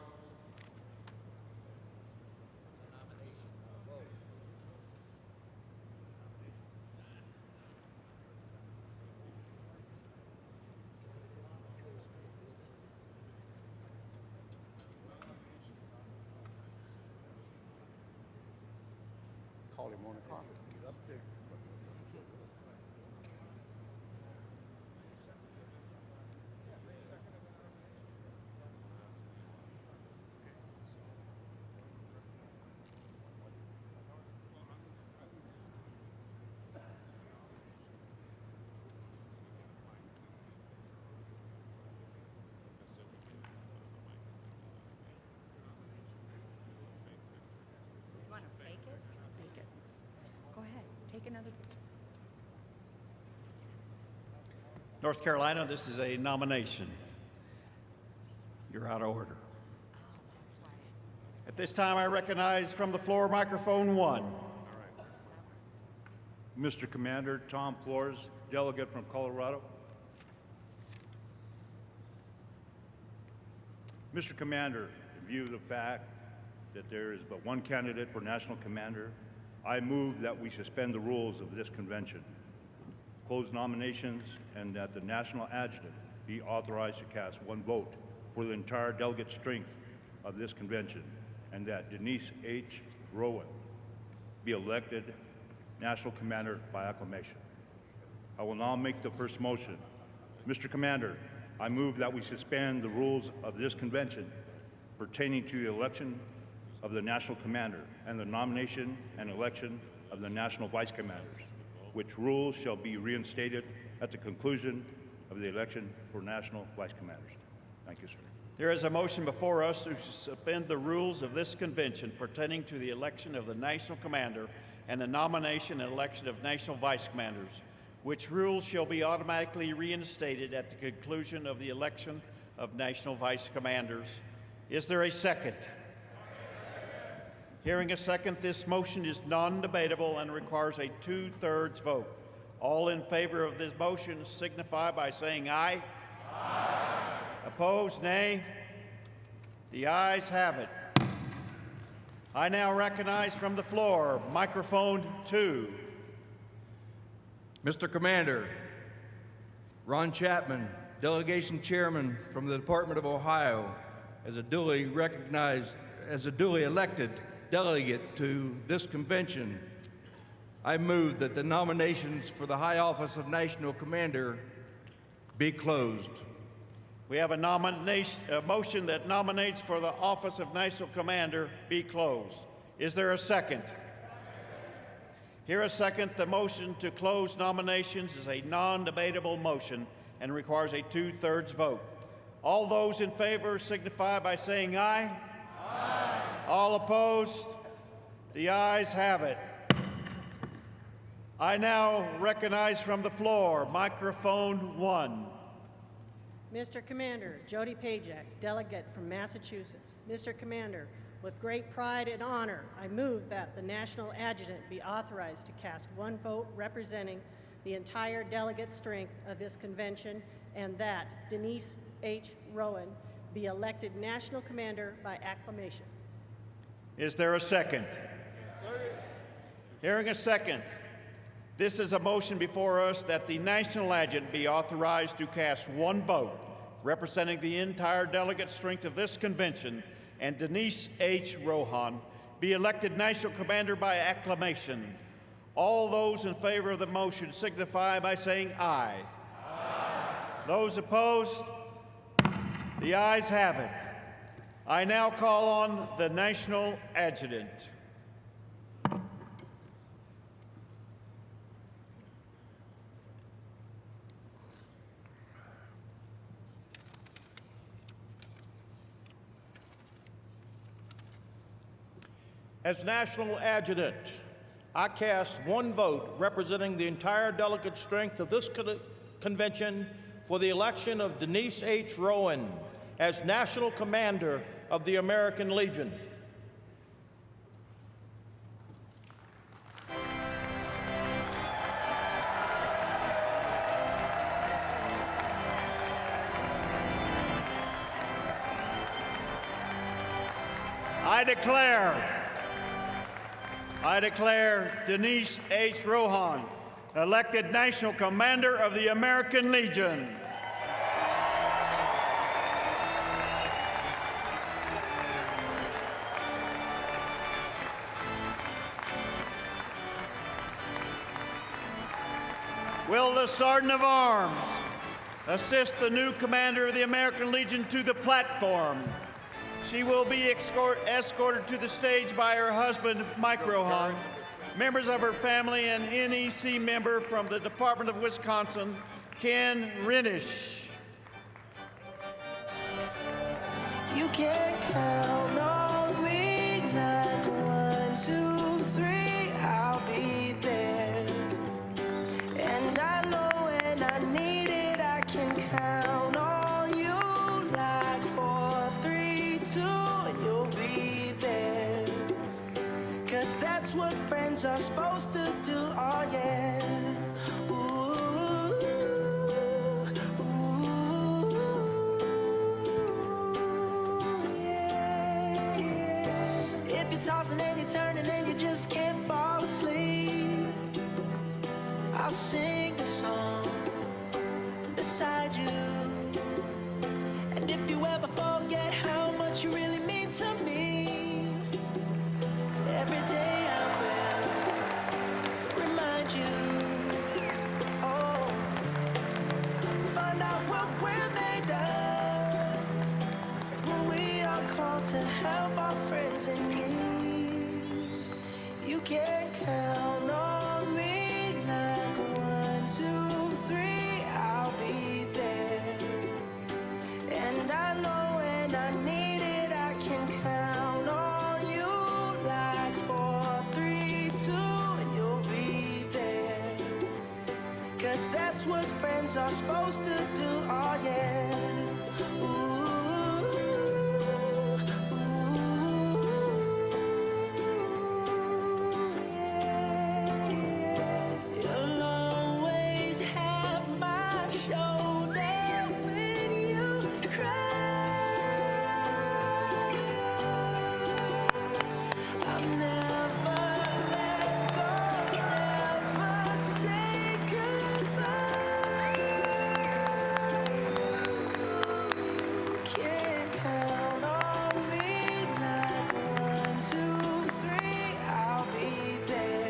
call him on the car. Get up there. You want to fake it? Fake it. Go ahead. Take another. North Carolina, this is a nomination. You're out of order. At this time, I recognize from the floor microphone 1. Mr. Commander, Tom Flores, delegate from Colorado. Mr. Commander, in view of the fact that there is but one candidate for national commander, I move that we suspend the rules of this convention, close nominations, and that the national adjutant be authorized to cast one vote for the entire delegate strength of this convention, and that Denise H. Rowan be elected national commander by acclamation. I will now make the first motion. Mr. Commander, I move that we suspend the rules of this convention pertaining to the election of the national commander and the nomination and election of the national vice commanders, which rules shall be reinstated at the conclusion of the election for national vice commanders. Thank you, sir. There is a motion before us to suspend the rules of this convention pertaining to the election of the national commander and the nomination and election of national vice commanders, which rules shall be automatically reinstated at the conclusion of the election of national vice commanders. Is there a second? Hearing a second, this motion is non-debatable and requires a 2/3 vote. All in favor of this motion signify by saying aye. Aye. Opposed, nay. The ayes have it. I now recognize from the floor microphone 2. Mr. Commander, Ron Chapman, delegation chairman from the Department of Ohio, as a duly elected delegate to this convention, I move that the nominations for the high office of national commander be closed. We have a motion that nominates for the office of national commander be closed. Is there a second? Here a second. The motion to close nominations is a non-debatable motion and requires a 2/3 vote. All those in favor signify by saying aye. Aye. All opposed? The ayes have it. I now recognize from the floor microphone 1. Mr. Commander, Jody Pajak, delegate from Massachusetts. Mr. Commander, with great pride and honor, I move that the national adjutant be authorized to cast one vote representing the entire delegate strength of this convention, and that Denise H. Rowan be elected national commander by acclamation. Is there a second? Hearing a second. This is a motion before us that the national adjutant be authorized to cast one vote representing the entire delegate strength of this convention, and Denise H. Rohan be elected national commander by acclamation. All those in favor of the motion signify by saying aye. Aye. Those opposed? The ayes have it. I now call on the national adjutant. As national adjutant, I cast one vote representing the entire delegate strength of this convention for the election of Denise H. Rowan as national commander of the American Legion. I declare Denise H. Rohan elected National Commander of the American Legion. Will the Sergeant of Arms assist the new commander of the American Legion to the platform? She will be escorted to the stage by her husband, Mike Rohan, members of her family, and NEC member from the Department of Wisconsin, Ken Renish. You can count on me like 1, 2, 3, I'll be there. And I know when I need it, I can count on you like 4, 3, 2, and you'll be there. 'Cause that's what friends are supposed to do, oh yeah. If you're tossing and you're turning and you just can't fall asleep, I'll sing a song beside you. And if you ever forget how much you really mean to me, every day I will remind you. Oh, find out what we're made of when we are called to help our friends in need. You can count on me like 1, 2, 3, I'll be there. And I know when I need it, I can count on you like 4, 3, 2, and you'll be there. 'Cause that's what friends are supposed to do, oh yeah. You'll always have my shoulder when you cry. I'll never let go, never say goodbye. You can count on me like 1, 2, 3, I'll be there.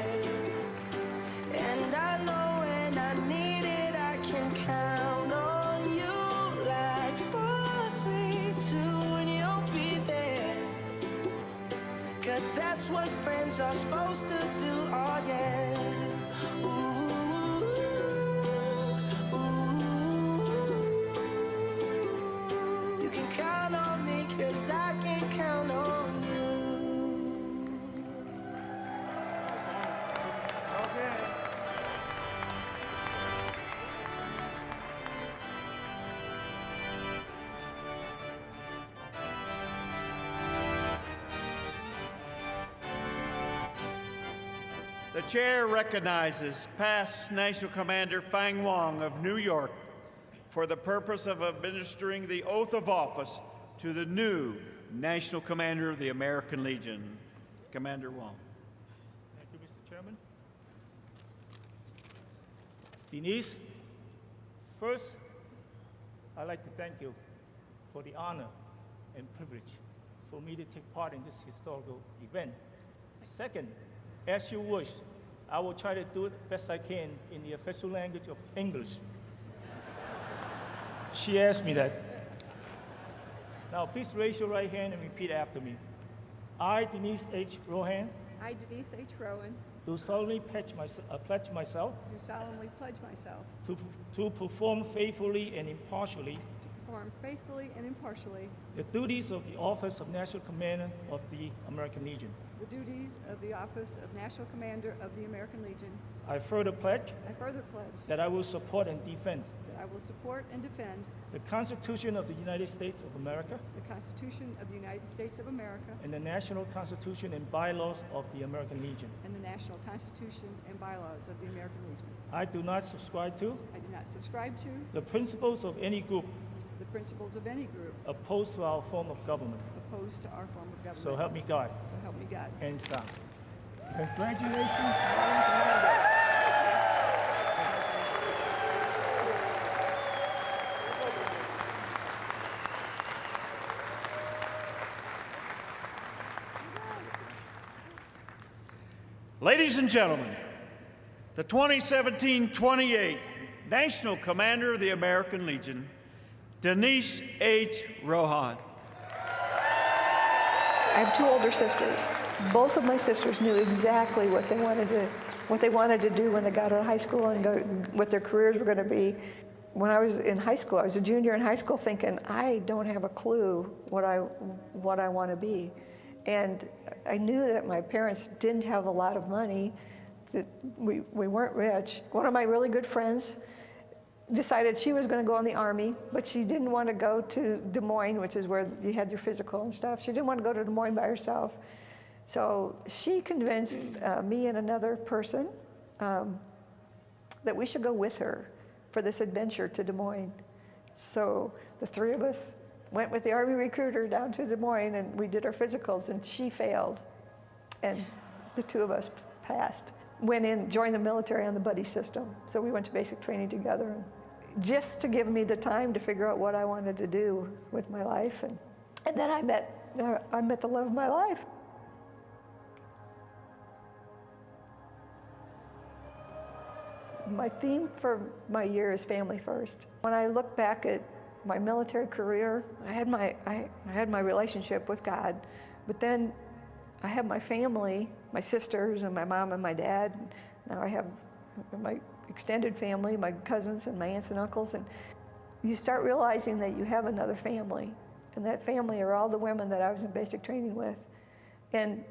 And I know when I need it, I can count on you like 4, 3, 2, and you'll be there. 'Cause that's what friends are supposed to do, oh yeah. You can count on me 'cause I can count on you. The chair recognizes past National Commander Fang Wong of New York for the purpose of administering the oath of office to the new National Commander of the American Legion. Commander Wong. Thank you, Mr. Chairman. Denise, first, I'd like to thank you for the honor and privilege for me to take part in this historical event. Second, as you wish, I will try to do it best I can in the official language of English. She asked me that. Now, please raise your right hand and repeat after me. I, Denise H. Rohan, I, Denise H. Rowan, do solemnly pledge myself do solemnly pledge myself to perform faithfully and impartially to perform faithfully and impartially the duties of the office of National Commander of the American Legion. the duties of the office of National Commander of the American Legion. I further pledge I further pledge that I will support and defend that I will support and defend the Constitution of the United States of America the Constitution of the United States of America and the National Constitution and bylaws of the American Legion. and the National Constitution and bylaws of the American Legion. I do not subscribe to I do not subscribe to the principles of any group the principles of any group opposed to our form of government. opposed to our form of government. So help me God. So help me God. And sign. Congratulations, Madam Commander. Ladies and gentlemen, the 2017-28 National Commander of the American Legion, Denise H. Rohan. I have two older sisters. Both of my sisters knew exactly what they wanted to do when they got out of high school and what their careers were going to be. When I was in high school, I was a junior in high school thinking, I don't have a clue what I want to be. And I knew that my parents didn't have a lot of money, that we weren't rich. One of my really good friends decided she was going to go in the Army, but she didn't want to go to Des Moines, which is where you had your physical and stuff. She didn't want to go to Des Moines by herself. So she convinced me and another person that we should go with her for this adventure to Des Moines. So the three of us went with the Army recruiter down to Des Moines, and we did our physicals, and she failed. And the two of us passed. Went in, joined the military on the buddy system. So we went to basic training together, just to give me the time to figure out what I wanted to do with my life. And then I met the love of my life. My theme for my year is family first. When I look back at my military career, I had my relationship with God, but then I have my family, my sisters and my mom and my dad. Now I have my extended family, my cousins and my aunts and uncles, and you start realizing that you have another family, and that family are all the women that I was in basic training with, and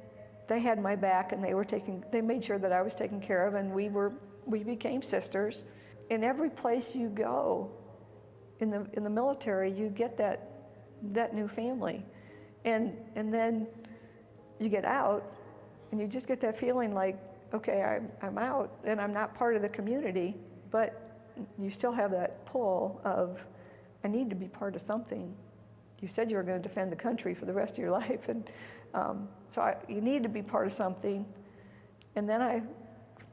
they had my back, and they made sure that I was taken care of, and we became sisters. In every place you go in the military, you get that new family, and then you get out, and you just get that feeling like, okay, I'm out, and I'm not part of the community, but you still have that pull of, I need to be part of something. You said you were going to defend the country for the rest of your life, and you need to be part of something. And then I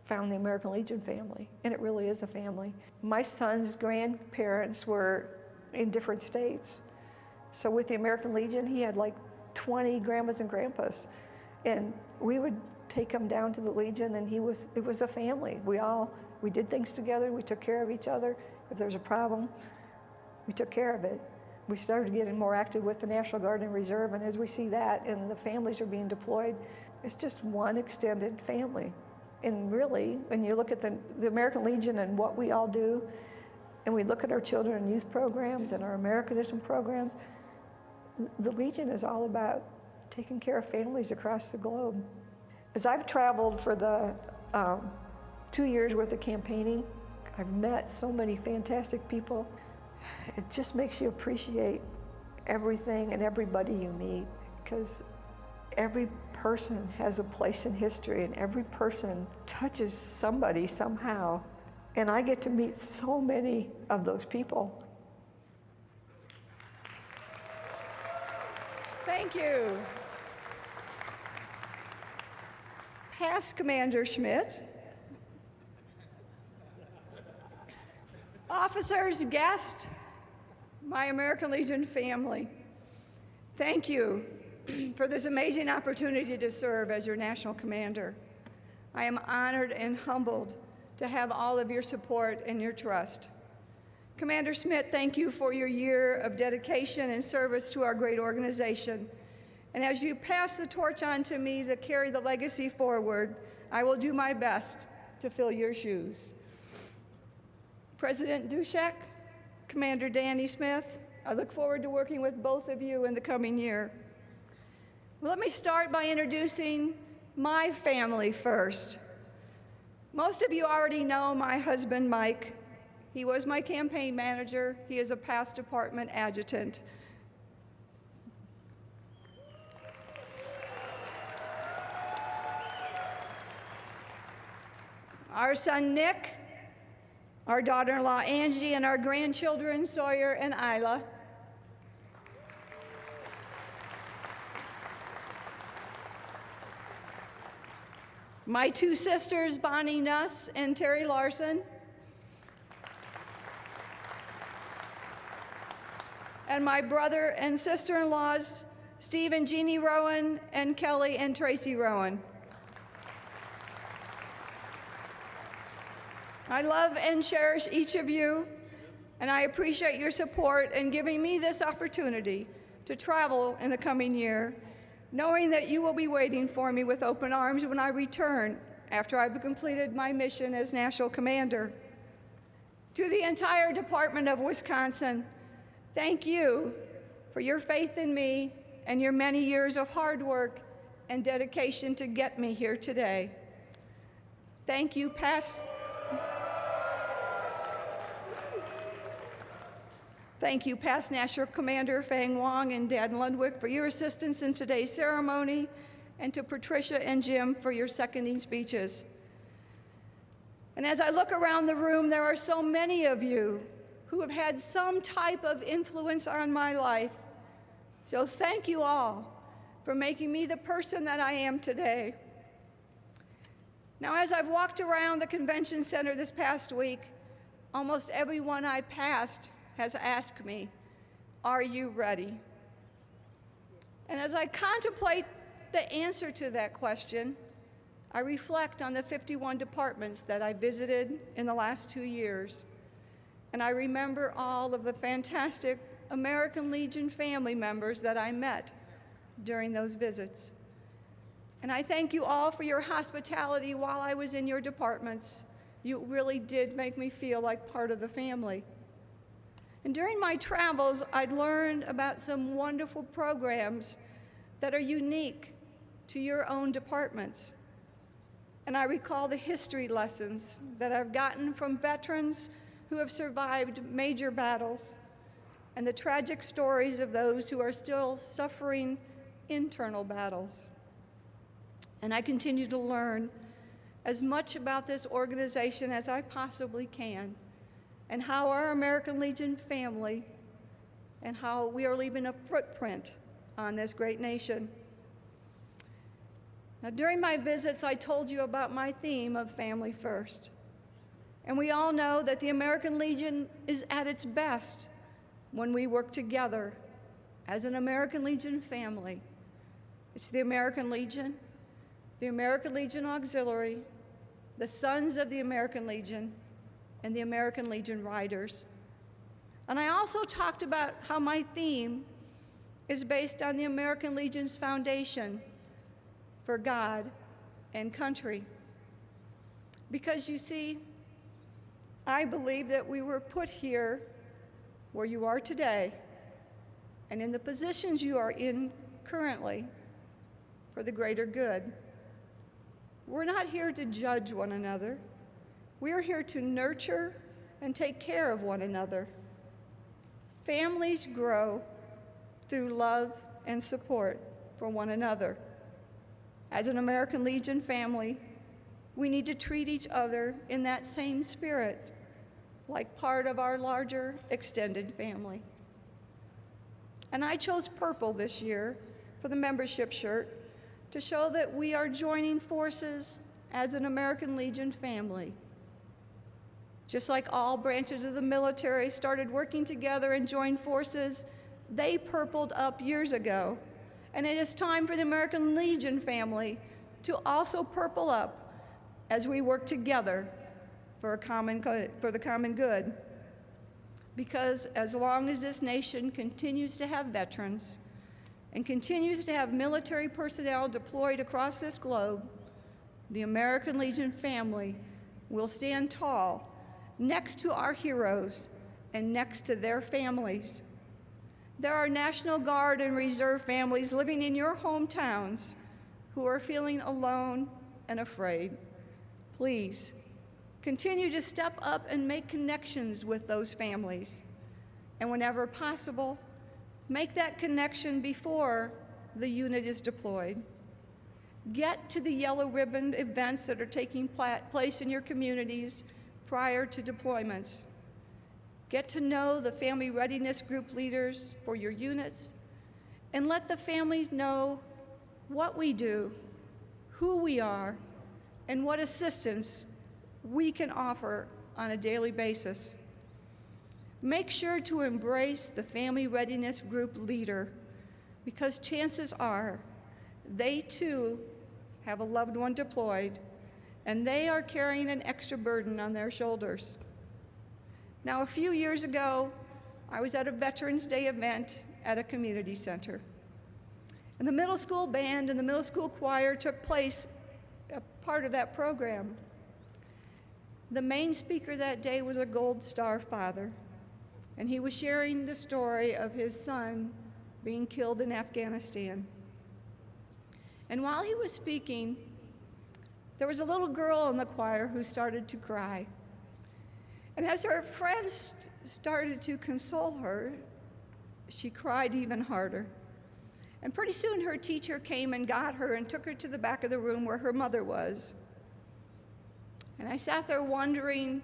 found the American Legion family, and it really is a family. My son's grandparents were in different states. So with the American Legion, he had like 20 grandmas and grandpas. And we would take him down to the Legion, and it was a family. We did things together, we took care of each other. If there was a problem, we took care of it. We started getting more active with the National Guard and Reserve, and as we see that, and the families are being deployed, it's just one extended family. And really, when you look at the American Legion and what we all do, and we look at our children and youth programs and our Americanism programs, the Legion is all about taking care of families across the globe. As I've traveled for the 2 years worth of campaigning, I've met so many fantastic people. It just makes you appreciate everything and everybody you meet, because every person has a place in history, and every person touches somebody somehow. And I get to meet so many of those people. Thank you. Past Commander Schmidt, officers, guests, my American Legion family, thank you for this amazing opportunity to serve as your national commander. I am honored and humbled to have all of your support and your trust. Commander Schmidt, thank you for your year of dedication and service to our great organization. And as you pass the torch on to me to carry the legacy forward, I will do my best to fill your shoes. President Dushek, Commander Danny Smith, I look forward to working with both of you in the coming year. Well, let me start by introducing my family first. Most of you already know my husband, Mike. He was my campaign manager. He is a past department adjutant. Our son, Nick, our daughter-in-law, Angie, and our grandchildren, Sawyer and Isla. My two sisters, Bonnie Nuss and Terry Larson. And my brother and sister-in-laws, Steve and Jeannie Rowan, and Kelly and Tracy Rowan. I love and cherish each of you, and I appreciate your support in giving me this opportunity to travel in the coming year, knowing that you will be waiting for me with open arms when I return after I've completed my mission as National Commander. To the entire Department of Wisconsin, thank you for your faith in me and your many years of hard work and dedication to get me here today. Thank you, past National Commander Fang Wong and Dan Lundwick for your assistance in today's ceremony, and to Patricia and Jim for your seconding speeches. And as I look around the room, there are so many of you who have had some type of influence on my life. So thank you all for making me the person that I am today. Now, as I've walked around the convention center this past week, almost everyone I passed has asked me, "Are you ready?" And as I contemplate the answer to that question, I reflect on the 51 departments that I visited in the last 2 years, and I remember all of the fantastic American Legion family members that I met during those visits. And I thank you all for your hospitality while I was in your departments. You really did make me feel like part of the family. And during my travels, I learned about some wonderful programs that are unique to your own departments. And I recall the history lessons that I've gotten from veterans who have survived major battles, and the tragic stories of those who are still suffering internal battles. And I continue to learn as much about this organization as I possibly can, and how our American Legion family and how we are leaving a footprint on this great nation. Now, during my visits, I told you about my theme of family first. And we all know that the American Legion is at its best when we work together as an American Legion family. It's the American Legion Auxiliary, the Sons of the American Legion, and the American Legion Riders. And I also talked about how my theme is based on the American Legion's foundation for God and country. Because you see, I believe that we were put here where you are today and in the positions you are in currently for the greater good. We're not here to judge one another. We're here to nurture and take care of one another. Families grow through love and support for one another. As an American Legion family, we need to treat each other in that same spirit, like part of our larger extended family. And I chose purple this year for the membership shirt to show that we are joining forces as an American Legion family. Just like all branches of the military started working together and joined forces, they purpled up years ago. And it is time for the American Legion family to also purple up as we work together for the common good. Because as long as this nation continues to have veterans and continues to have military personnel deployed across this globe, the American Legion family will stand tall next to our heroes and next to their families. There are National Guard and Reserve families living in your hometowns who are feeling alone and afraid. Please, continue to step up and make connections with those families. And whenever possible, make that connection before the unit is deployed. Get to the yellow ribbon events that are taking place in your communities prior to deployments. Get to know the family readiness group leaders for your units, and let the families know what we do, who we are, and what assistance we can offer on a daily basis. Make sure to embrace the family readiness group leader, because chances are they too have a loved one deployed, and they are carrying an extra burden on their shoulders. Now, a few years ago, I was at a Veterans Day event at a community center. And the middle school band and the middle school choir took place, a part of that program. The main speaker that day was a Gold Star father, and he was sharing the story of his son being killed in Afghanistan. And while he was speaking, there was a little girl in the choir who started to cry. And as her friends started to console her, she cried even harder. And pretty soon her teacher came and got her and took her to the back of the room where her mother was. And I sat there wondering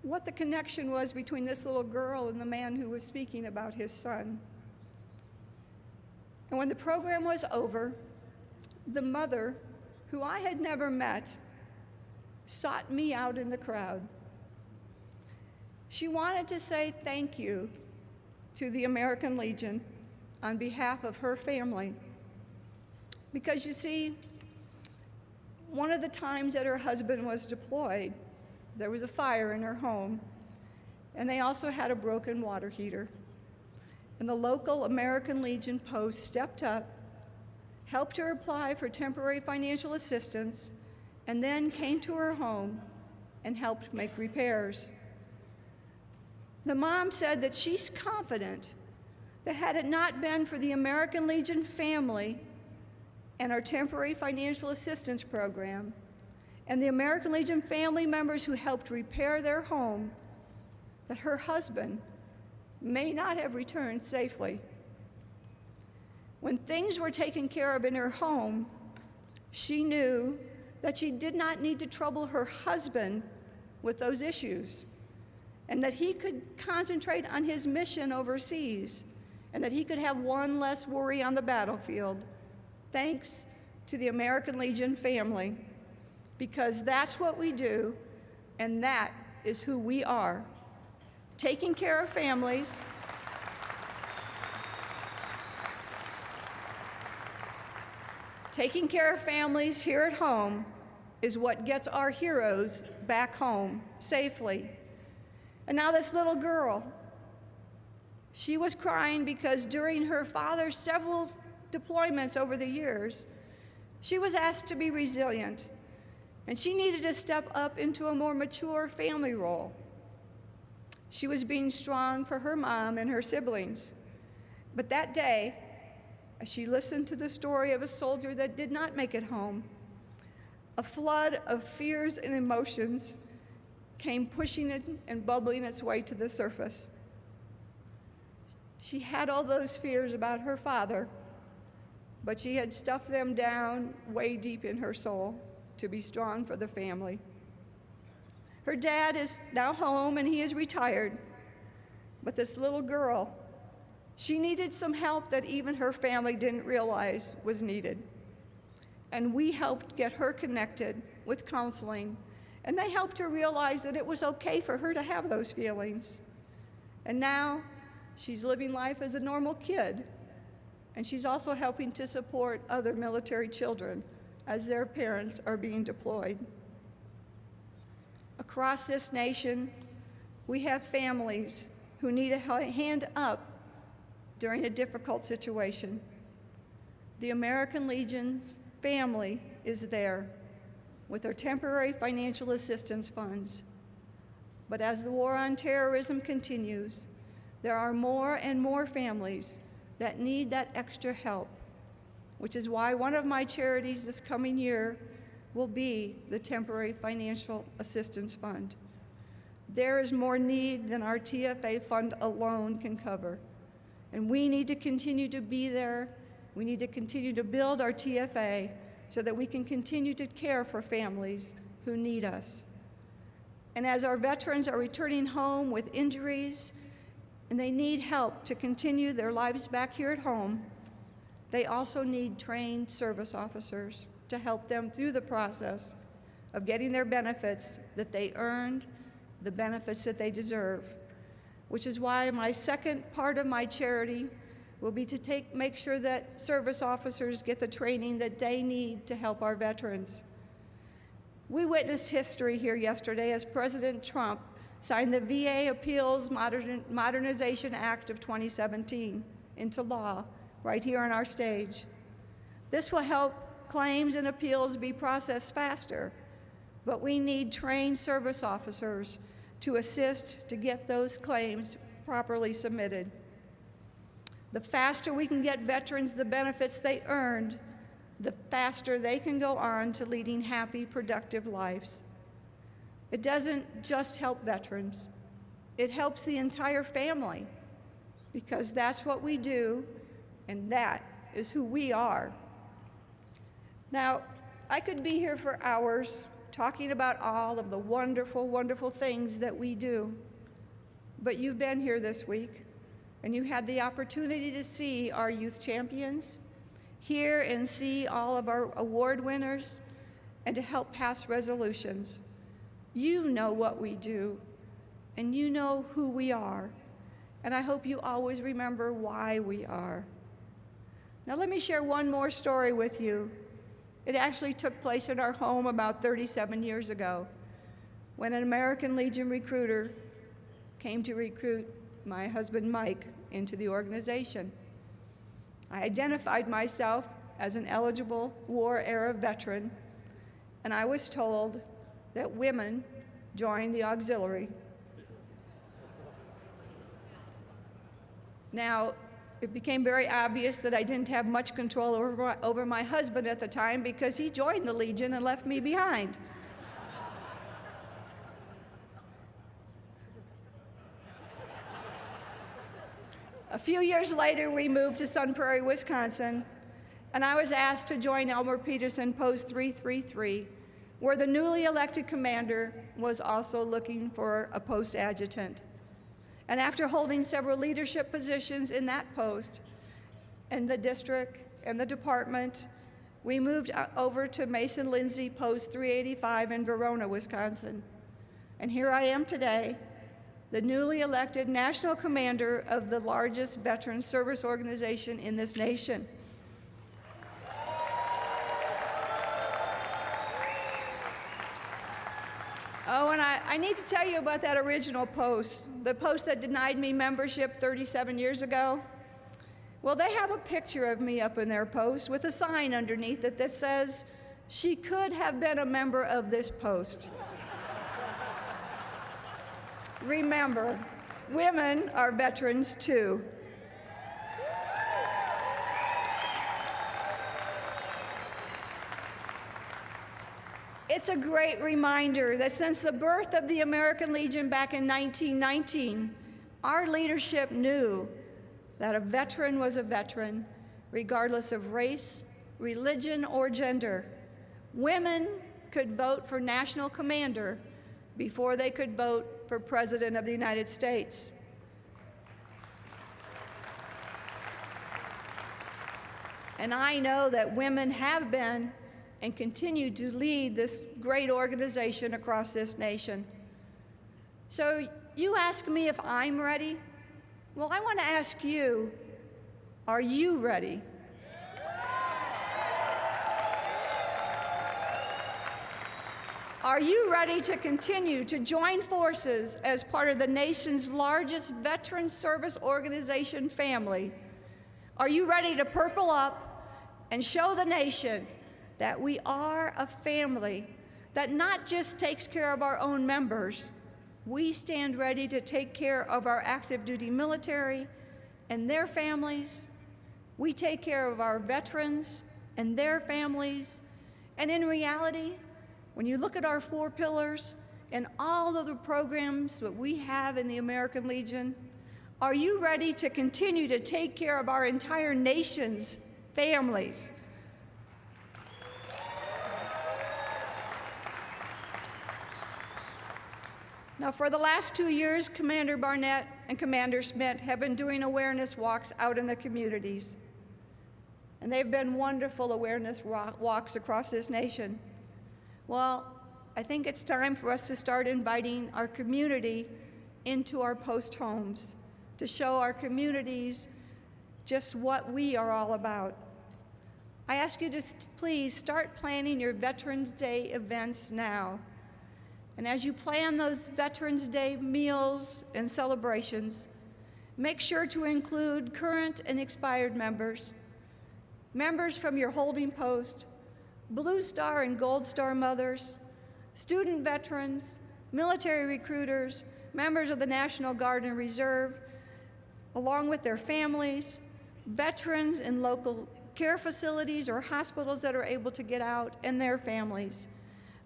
what the connection was between this little girl and the man who was speaking about his son. And when the program was over, the mother, who I had never met, sought me out in the crowd. She wanted to say thank you to the American Legion on behalf of her family. Because you see, one of the times that her husband was deployed, there was a fire in her home, and they also had a broken water heater. And the local American Legion post stepped up, helped her apply for temporary financial assistance, and then came to her home and helped make repairs. The mom said that she's confident that had it not been for the American Legion family and our temporary financial assistance program, and the American Legion family members who helped repair their home, that her husband may not have returned safely. When things were taken care of in her home, she knew that she did not need to trouble her husband with those issues, and that he could concentrate on his mission overseas, and that he could have one less worry on the battlefield, thanks to the American Legion family, because that's what we do, and that is who we are. Taking care of families, taking care of families here at home is what gets our heroes back home safely. And now this little girl, she was crying because during her father's several deployments over the years, she was asked to be resilient, and she needed to step up into a more mature family role. She was being strong for her mom and her siblings. But that day, as she listened to the story of a soldier that did not make it home, a flood of fears and emotions came pushing it and bubbling its way to the surface. She had all those fears about her father, but she had stuffed them down way deep in her soul to be strong for the family. Her dad is now home and he is retired, but this little girl, she needed some help that even her family didn't realize was needed. And we helped get her connected with counseling, and they helped her realize that it was okay for her to have those feelings. And now she's living life as a normal kid, and she's also helping to support other military children as their parents are being deployed. Across this nation, we have families who need a hand up during a difficult situation. The American Legion's family is there with their temporary financial assistance funds. But as the war on terrorism continues, there are more and more families that need that extra help, which is why one of my charities this coming year will be the Temporary Financial Assistance Fund. There is more need than our TFA fund alone can cover, and we need to continue to be there. We need to continue to build our TFA so that we can continue to care for families who need us. And as our veterans are returning home with injuries and they need help to continue their lives back here at home, they also need trained service officers to help them through the process of getting their benefits that they earned, the benefits that they deserve, which is why my second part of my charity will be to make sure that service officers get the training that they need to help our veterans. We witnessed history here yesterday as President Trump signed the VA Appeals Modernization Act of 2017 into law right here on our stage. This will help claims and appeals be processed faster, but we need trained service officers to assist to get those claims properly submitted. The faster we can get veterans the benefits they earned, the faster they can go on to leading happy, productive lives. It doesn't just help veterans, it helps the entire family, because that's what we do, and that is who we are. Now, I could be here for hours talking about all of the wonderful, wonderful things that we do, but you've been here this week, and you had the opportunity to see our youth champions, hear and see all of our award winners, and to help pass resolutions. You know what we do, and you know who we are, and I hope you always remember why we are. Now let me share one more story with you. It actually took place in our home about 37 years ago, when an American Legion recruiter came to recruit my husband Mike into the organization. I identified myself as an eligible war-era veteran, and I was told that women joined the auxiliary. Now, it became very obvious that I didn't have much control over my husband at the time, because he joined the Legion and left me behind. A few years later, we moved to Sun Prairie, Wisconsin, and I was asked to join Elmer Peterson Post 333, where the newly elected commander was also looking for a post adjutant. And after holding several leadership positions in that post, in the district and the department, we moved over to Mason Lindsay Post 385 in Verona, Wisconsin. And here I am today, the newly elected national commander of the largest veteran service organization in this nation. Oh, and I need to tell you about that original post, the post that denied me membership 37 years ago. Well, they have a picture of me up in their post with a sign underneath it that says, "She could have been a member of this post." Remember, women are veterans too. It's a great reminder that since the birth of the American Legion back in 1919, our leadership knew that a veteran was a veteran, regardless of race, religion, or gender. Women could vote for national commander before they could vote for President of the United States. And I know that women have been and continue to lead this great organization across this nation. So you ask me if I'm ready? Well, I want to ask you, are you ready? Are you ready to continue to join forces as part of the nation's largest veteran service organization family? Are you ready to purple up and show the nation that we are a family that not just takes care of our own members, we stand ready to take care of our active duty military and their families. We take care of our veterans and their families. And in reality, when you look at our 4 pillars and all of the programs that we have in the American Legion, are you ready to continue to take care of our entire nation's families? Now, for the last 2 years, Commander Barnett and Commander Schmidt have been doing awareness walks out in the communities. And they've been wonderful awareness walks across this nation. Well, I think it's time for us to start inviting our community into our post homes to show our communities just what we are all about. I ask you to please start planning your Veterans Day events now. And as you plan those Veterans Day meals and celebrations, make sure to include current and expired members, members from your holding post, Blue Star and Gold Star mothers, student veterans, military recruiters, members of the National Guard and Reserve, along with their families, veterans in local care facilities or hospitals that are able to get out, and their families.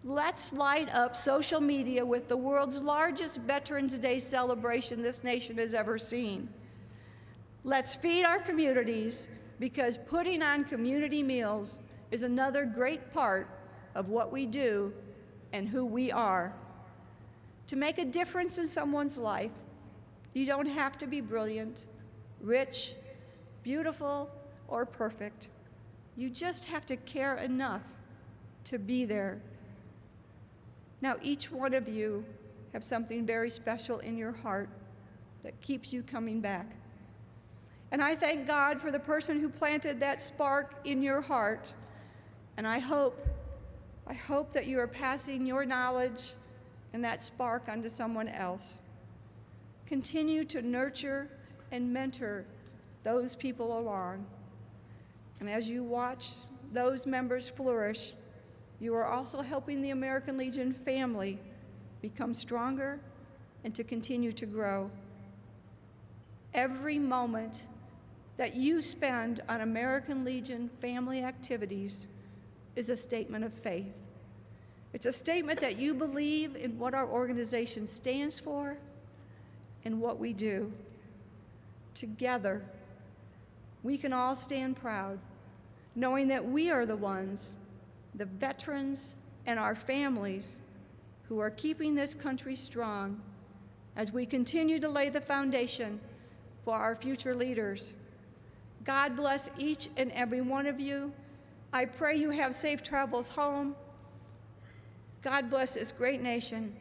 Let's light up social media with the world's largest Veterans Day celebration this nation has ever seen. Let's feed our communities, because putting on community meals is another great part of what we do and who we are. To make a difference in someone's life, you don't have to be brilliant, rich, beautiful, or perfect. You just have to care enough to be there. Now, each one of you have something very special in your heart that keeps you coming back. And I thank God for the person who planted that spark in your heart. And I hope that you are passing your knowledge and that spark onto someone else. Continue to nurture and mentor those people along. And as you watch those members flourish, you are also helping the American Legion family become stronger and to continue to grow. Every moment that you spend on American Legion family activities is a statement of faith. It's a statement that you believe in what our organization stands for and what we do. Together, we can all stand proud, knowing that we are the ones, the veterans and our families, who are keeping this country strong as we continue to lay the foundation for our future leaders. God bless each and every one of you. I pray you have safe travels home. God bless this great nation.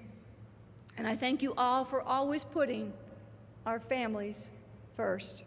And I thank you all for always putting our families first.